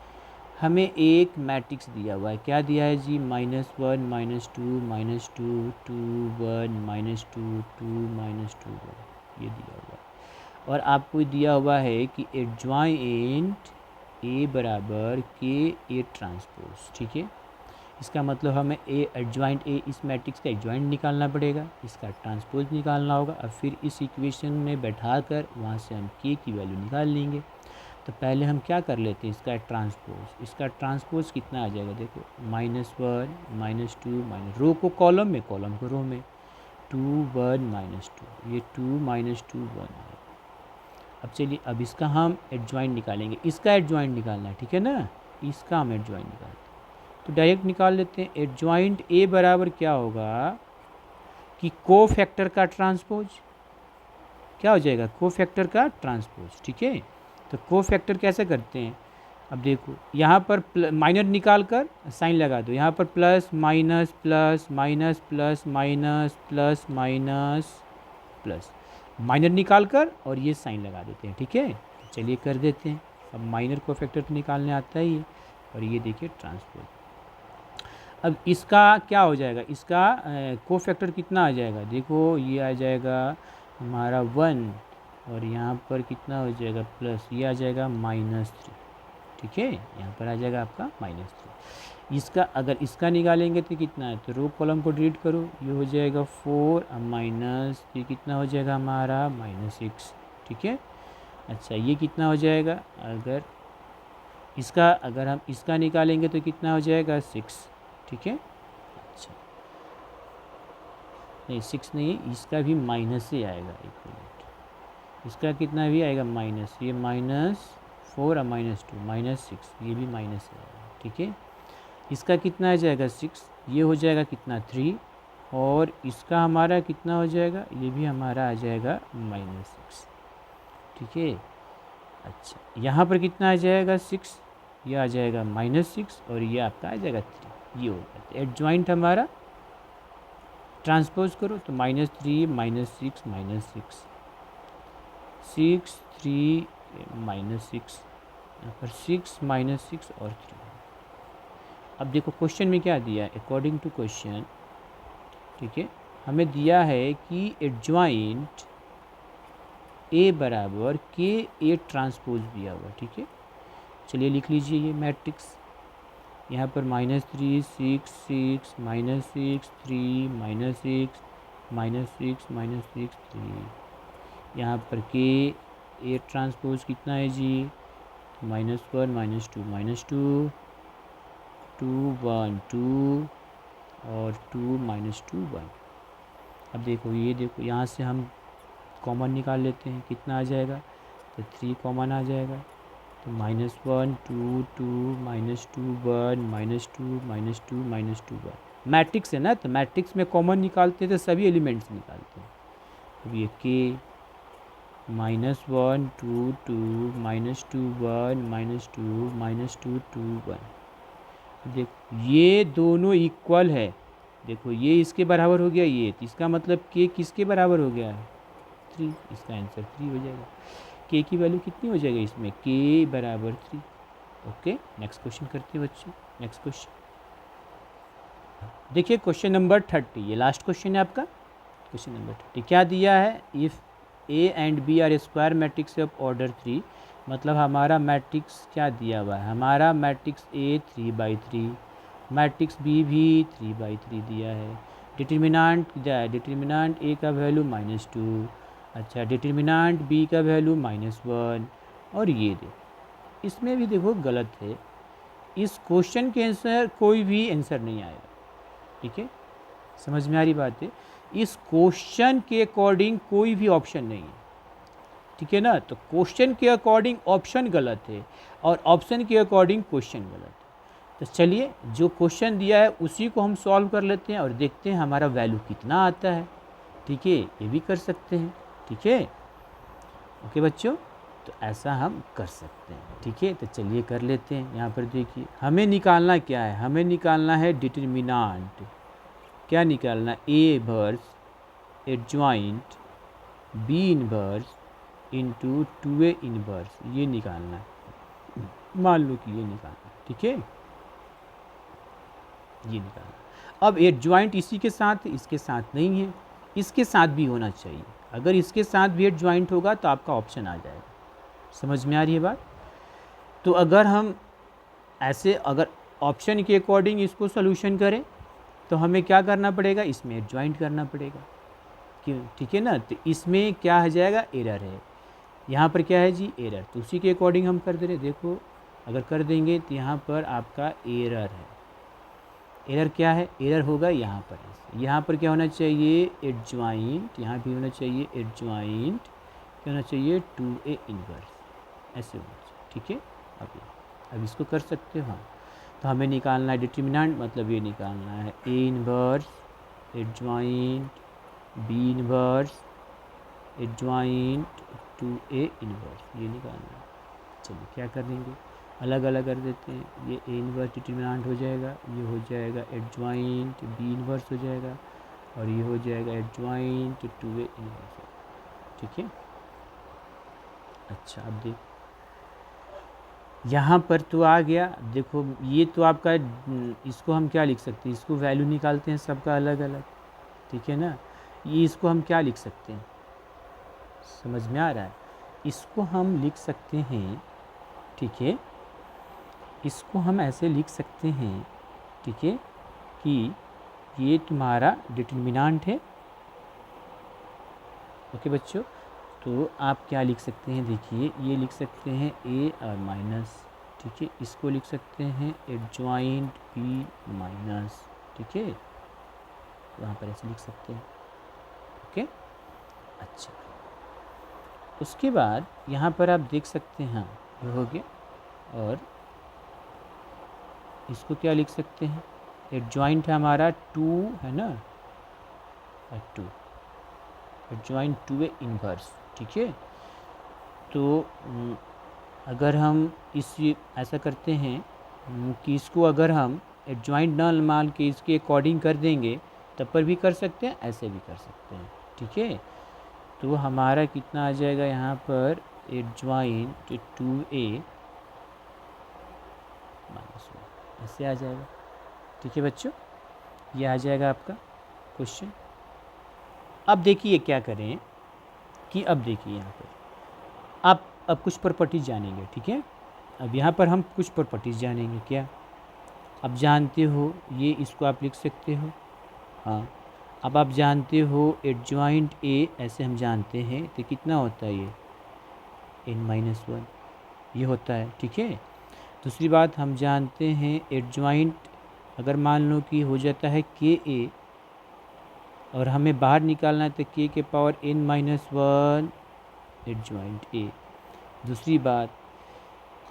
हमें एक मैट्रिक्स दिया हुआ है, क्या दिया है जी, -1 -2 -2 2 1 -2 2 -2 1, ये दिया हुआ है। और आपको दिया हुआ है कि एडजॉइंट ए बराबर के ए ट्रांसपोज, ठीक है। इसका मतलब हमें ए एडजॉइंट ए, इस मैट्रिक्स का एडजॉइंट निकालना पड़ेगा, इसका ट्रांसपोज निकालना होगा और फिर इस इक्वेशन में बैठाकर वहाँ से हम के की वैल्यू निकाल लेंगे। तो पहले हम क्या कर लेते हैं, इसका ट्रांसपोज कितना आ जाएगा, देखो -1 -2 रो को कॉलम में, कॉलम को रो में, 2 1 -2, ये 2 -2 1 है। अब चलिए अब इसका हम एडजॉइंट निकालेंगे, इसका एडजॉइंट निकालना है, ठीक है ना, इसका हम एडजॉइंट निकालते हैं। तो डायरेक्ट निकाल लेते हैं। एडजॉइंट ए बराबर क्या होगा कि को फैक्टर का ट्रांसपोज, क्या हो जाएगा, को फैक्टर का ट्रांसपोज, ठीक है। तो को फैक्टर कैसे करते हैं, अब देखो यहाँ पर माइनर निकाल कर साइन लगा दो, यहाँ पर plus minus plus minus plus minus plus minus plus, minor निकाल कर और ये साइन लगा देते हैं, ठीक है। चलिए कर देते हैं। अब माइनर को फैक्टर तो निकालने आता ही है और ये देखिए ट्रांसपोज। अब इसका क्या हो जाएगा, इसका को फैक्टर कितना आ जाएगा, देखो ये आ जाएगा हमारा 1 और यहाँ पर कितना हो जाएगा प्लस, ये आ जाएगा -3, ठीक है, यहाँ पर आ जाएगा आपका -3। इसका अगर इसका निकालेंगे तो कितना है, तो रो कॉलम को डिलीट करो, ये हो जाएगा 4 माइनस, ये कितना हो जाएगा हमारा -6, ठीक है। अच्छा ये कितना हो जाएगा, अगर इसका अगर हम इसका निकालेंगे तो कितना हो जाएगा 6, ठीक है। अच्छा नहीं 6 नहीं, इसका भी माइनस से आएगा, एक मिनट, इसका कितना भी आएगा माइनस, ये -4 और -2 -6, ये भी माइनस से आएगा, ठीक है। इसका कितना आ जाएगा 6, ये हो जाएगा कितना 3, और इसका हमारा कितना हो जाएगा, ये भी हमारा आ जाएगा -6, ठीक है। अच्छा यहाँ पर कितना आ जाएगा 6, ये आ जाएगा -6, और ये आपका आ जाएगा 3, ये हो जाता है एडजॉइंट हमारा। ट्रांसपोज करो तो -3 -6 -6 6 3 -6, यहाँ पर 6 -6 और 3। अब देखो क्वेश्चन में क्या दिया है, अकॉर्डिंग टू क्वेश्चन, ठीक है, हमें दिया है कि एडजॉइंट ए बराबर के ए ट्रांसपोज दिया हुआ, ठीक है। चलिए लिख लीजिए ये मैट्रिक्स, यहाँ पर -3 6 6 -6 3 -6 -6 3, यहाँ पर के ए ट्रांसपोज कितना है जी, -1 -2 2 1 2 और 2 -2 1। अब देखो ये देखो यहाँ से हम कॉमन निकाल लेते हैं, कितना आ जाएगा, तो 3 कॉमन आ जाएगा, तो -1 2 2 -2 1 -2 -2 1। मैट्रिक्स है ना, तो मैट्रिक्स में कॉमन निकालते हैं तो सभी एलिमेंट्स निकालते हैं। अब ये के -1 2 2 -2 1 -2 2 1। देखो ये दोनों इक्वल है, देखो ये इसके बराबर हो गया, ये तो इसका मतलब के किसके बराबर हो गया है 3, इसका आंसर 3 हो जाएगा। के की वैल्यू कितनी हो जाएगी इसमें, के बराबर 3। ओके नेक्स्ट क्वेश्चन करते हैं बच्चों। नेक्स्ट क्वेश्चन देखिए, क्वेश्चन नंबर 30, ये लास्ट क्वेश्चन है आपका। क्वेश्चन नंबर 30 क्या दिया है, if A and B are square matrix of order 3, मतलब हमारा मैट्रिक्स क्या दिया हुआ है, हमारा मैट्रिक्स ए 3/3, मैट्रिक्स बी भी 3/3 दिया है। डिटर्मिनांट क्या है, डिटर्मिनांट ए का वैल्यू -2, अच्छा डिटर्मिनांट बी का वैल्यू -1, और ये देखो इसमें भी देखो गलत है, इस क्वेश्चन के आंसर कोई भी आंसर नहीं आएगा, ठीक है, समझ में आ रही बात है। इस क्वेश्चन के अकॉर्डिंग कोई भी ऑप्शन नहीं है, ठीक है ना, तो क्वेश्चन के अकॉर्डिंग ऑप्शन गलत है और ऑप्शन के अकॉर्डिंग क्वेश्चन गलत है। तो चलिए जो क्वेश्चन दिया है उसी को हम सॉल्व कर लेते हैं और देखते हैं हमारा वैल्यू कितना आता है, ठीक है, ये भी कर सकते हैं, ठीक है। ओके बच्चों, तो ऐसा हम कर सकते हैं, ठीक है। तो चलिए कर लेते हैं। यहाँ पर देखिए हमें निकालना क्या है, हमें निकालना है डिटर्मिनांट, क्या निकालना, A inverse adjoint B inverse into 2a inverse, ये निकालना है, मान लो कि ये निकालना है, ठीक है, ये निकालना। अब एडजॉइंट इसी के साथ, इसके साथ नहीं है, इसके साथ भी होना चाहिए, अगर इसके साथ भी एडजॉइंट होगा तो आपका ऑप्शन आ जाएगा, समझ में आ रही है बात। तो अगर हम ऐसे अगर ऑप्शन के अकॉर्डिंग इसको सोल्यूशन करें तो हमें क्या करना पड़ेगा, इसमें एडजॉइंट करना पड़ेगा, क्यों, ठीक है ना। तो इसमें क्या आ जाएगा, एरर है, यहाँ पर क्या है जी, एरर, तो उसी के अकॉर्डिंग हम कर दे रहे। देखो अगर कर देंगे तो यहाँ पर आपका एरर है, एरर क्या है, एरर होगा यहाँ पर क्या होना चाहिए, एडजॉइंट, यहाँ भी होना चाहिए एडजॉइंट, क्या होना चाहिए 2a इनवर्स, ऐसे होना चाहिए, ठीक है। अब इसको कर सकते हो, हाँ, तो हमें निकालना है डिटर्मिनेंट, मतलब ये निकालना है A inverse adjoint B inverse adjoint 2a inverse, ये निकालना है। चलिए क्या करेंगे, अलग अलग कर देते हैं, ये ए इनवर्स डिटर्मिनेंट हो जाएगा, ये हो जाएगा एडजॉइंट बी इनवर्स हो जाएगा, और ये हो जाएगा एडजॉइंट 2a इनवर्स, ठीक है। अच्छा अब देखो यहाँ पर तो आ गया, देखो ये तो आपका, इसको हम क्या लिख सकते हैं, इसको वैल्यू निकालते हैं सबका अलग अलग, ठीक है ना। ये इसको हम क्या लिख सकते हैं, समझ में आ रहा है, इसको हम लिख सकते हैं, ठीक है, इसको हम ऐसे लिख सकते हैं, ठीक है, कि ये तुम्हारा डिटर्मिनेंट है, ओके बच्चों। तो आप क्या लिख सकते हैं, देखिए ये लिख सकते हैं ए और माइनस, ठीक है, इसको लिख सकते हैं एडजॉइंट बी माइनस, ठीक है, यहाँ पर ऐसे लिख सकते हैं। ओके, अच्छा, उसके बाद यहाँ पर आप देख सकते हैं, ये हो गया। और इसको क्या लिख सकते हैं, एडजॉइंट है हमारा 2 है ना, 2 एडजॉइंट 2 है इन्वर्स, ठीक है। तो अगर हम ऐसा करते हैं कि इसको अगर हम एडजॉइंट न मान के इसके अकॉर्डिंग कर देंगे तब पर भी कर सकते हैं, ऐसे भी कर सकते हैं, ठीक है। तो हमारा कितना आ जाएगा यहाँ पर, एडजॉइंट 2a माइनस 1 ऐसे आ जाएगा, ठीक है बच्चों, ये आ जाएगा आपका क्वेश्चन। अब देखिए क्या करें कि अब देखिए यहाँ पर आप अब कुछ प्रॉपर्टीज जानेंगे, ठीक है। अब यहाँ पर हम कुछ प्रॉपर्टीज जानेंगे। क्या अब जानते हो, ये इसको आप लिख सकते हो, हाँ। अब आप जानते हो एडजॉइंट ए, ऐसे हम जानते हैं, तो कितना होता है ये n-1 ये होता है, ठीक है। दूसरी बात हम जानते हैं एडजॉइंट अगर मान लो कि हो जाता है के ए और हमें बाहर निकालना है तो के के पावर n-1 एडजॉइंट ए। दूसरी बात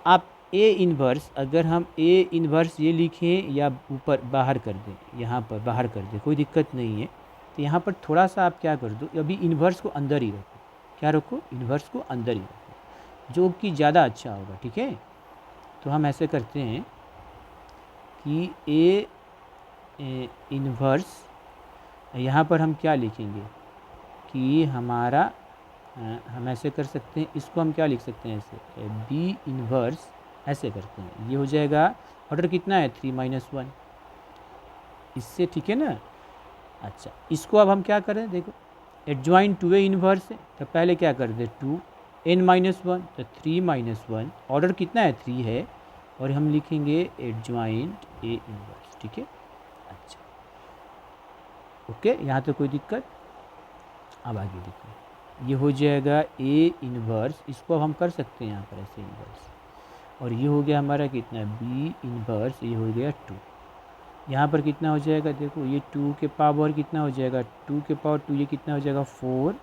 आप ए इन्वर्स, अगर हम ए इन्वर्स ये लिखें या ऊपर बाहर कर दें, यहाँ पर बाहर कर दें, कोई दिक्कत नहीं है। तो यहाँ पर थोड़ा सा आप क्या कर दो, अभी इन्वर्स को अंदर ही रखो, क्या रखो, इन्वर्स को अंदर ही रखो, जो कि ज़्यादा अच्छा होगा, ठीक है। तो हम ऐसे करते हैं कि ए इन्वर्स, यहाँ पर हम क्या लिखेंगे कि हमारा हम ऐसे कर सकते हैं, इसको हम क्या लिख सकते हैं, ऐसे बी इन्वर्स ऐसे करते हैं, ये हो जाएगा। ऑर्डर कितना है 3-1 इससे, ठीक है ना। अच्छा, इसको अब हम क्या करें, देखो एडजॉइंट 2a इन्वर्स है, तो पहले क्या कर दे 2 n-1 तो 3-1, ऑर्डर कितना है 3 है, और हम लिखेंगे एडजॉइंट ए इन्वर्स, ठीक है। अच्छा, ओके, यहाँ तो कोई दिक्कत। अब आगे देखिए, ये हो जाएगा ए इन्वर्स, इसको अब हम कर सकते हैं यहाँ पर ऐसे इन्वर्स, और ये हो गया हमारा कितना बी इन्वर्स, ये हो गया 2। यहाँ पर कितना हो जाएगा, देखो ये 2 के पावर कितना हो जाएगा, 2 के पावर 2, ये कितना हो जाएगा 4,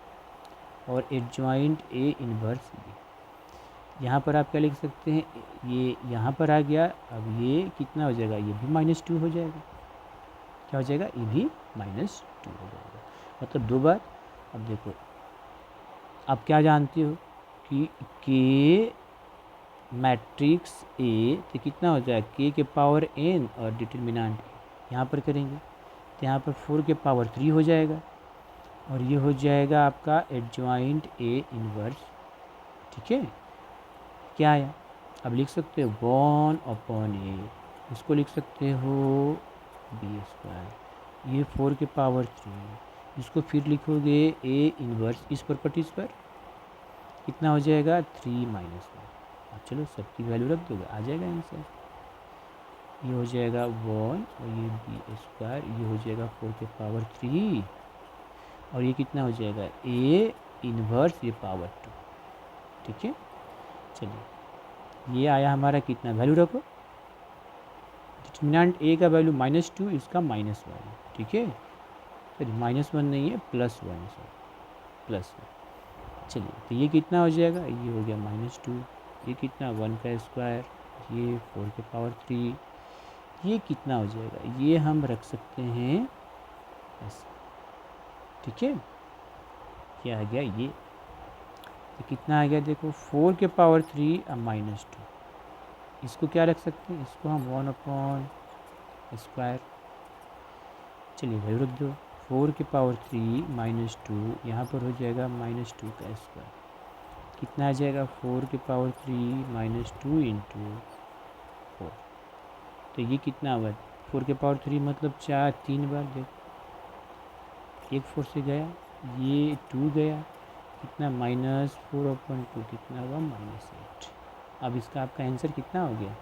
और एडजॉइंट ए इन्वर्स ये। यहाँ पर आप क्या लिख सकते हैं, ये यहाँ पर आ गया। अब ये कितना हो जाएगा, ये भी -2 हो जाएगा, क्या हो जाएगा, ये भी -2 हो जाएगा, मतलब 2 बार। अब देखो आप क्या जानते हो कि के मैट्रिक्स ए तो कितना हो जाएगा, के के पावर n और डिटर्मिनेंट यहाँ पर करेंगे तो यहाँ पर 4 के पावर 3 हो जाएगा, और ये हो जाएगा आपका एडजॉइंट ए इन्वर्स, ठीक है। क्या आया, अब लिख सकते हो 1/a, इसको लिख सकते हो b², ये 4 के पावर 3, इसको फिर लिखोगे ए इन्वर्स इस प्रॉपर्टीज़ पर, कितना हो जाएगा 3-1। अब चलो सबकी वैल्यू रख दोगे, आ जाएगा आंसर। ये हो जाएगा 1 और ये b², ये हो जाएगा 4 के पावर 3, और ये कितना हो जाएगा ए इन्वर्स ये पावर 2, ठीक है। चलिए, ये आया हमारा कितना, वैल्यू रखो, डिटर्मिनेंट ए का वैल्यू -2, इसका -1, ठीक है। चलिए -1 नहीं है, +1 है, +1। चलिए, तो ये कितना हो जाएगा, ये हो गया -2, ये कितना 1 का स्क्वायर, ये 4 के पावर 3, ये कितना हो जाएगा, ये हम रख सकते हैं ऐसे, ठीक है। क्या आ गया ये, तो कितना आ गया, देखो 4 के पावर 3 और -2, इसको क्या रख सकते हैं, इसको हम 1/²। चलिए वैल्यू रख दो, 4 के पावर 3 -2, यहाँ पर हो जाएगा -2 का स्क्वायर, कितना आ जाएगा 4 के पावर 3 -2 × 4, तो ये कितना हुआ 4 के पावर 3 मतलब 3 बार, देखो 1 4 से गया, ये 2 गया, कितना -4/2, कितना हुआ -8। अब इसका आपका आंसर कितना हो गया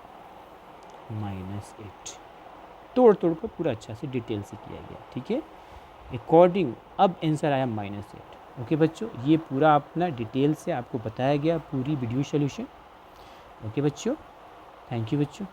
-8। तोड़ तोड़ कर पूरा अच्छा से डिटेल से किया गया, ठीक है। अकॉर्डिंग अब आंसर आया -8। ओके बच्चों, ये पूरा अपना डिटेल से आपको बताया गया, पूरी वीडियो सॉल्यूशन। ओके बच्चों, थैंक यू बच्चों।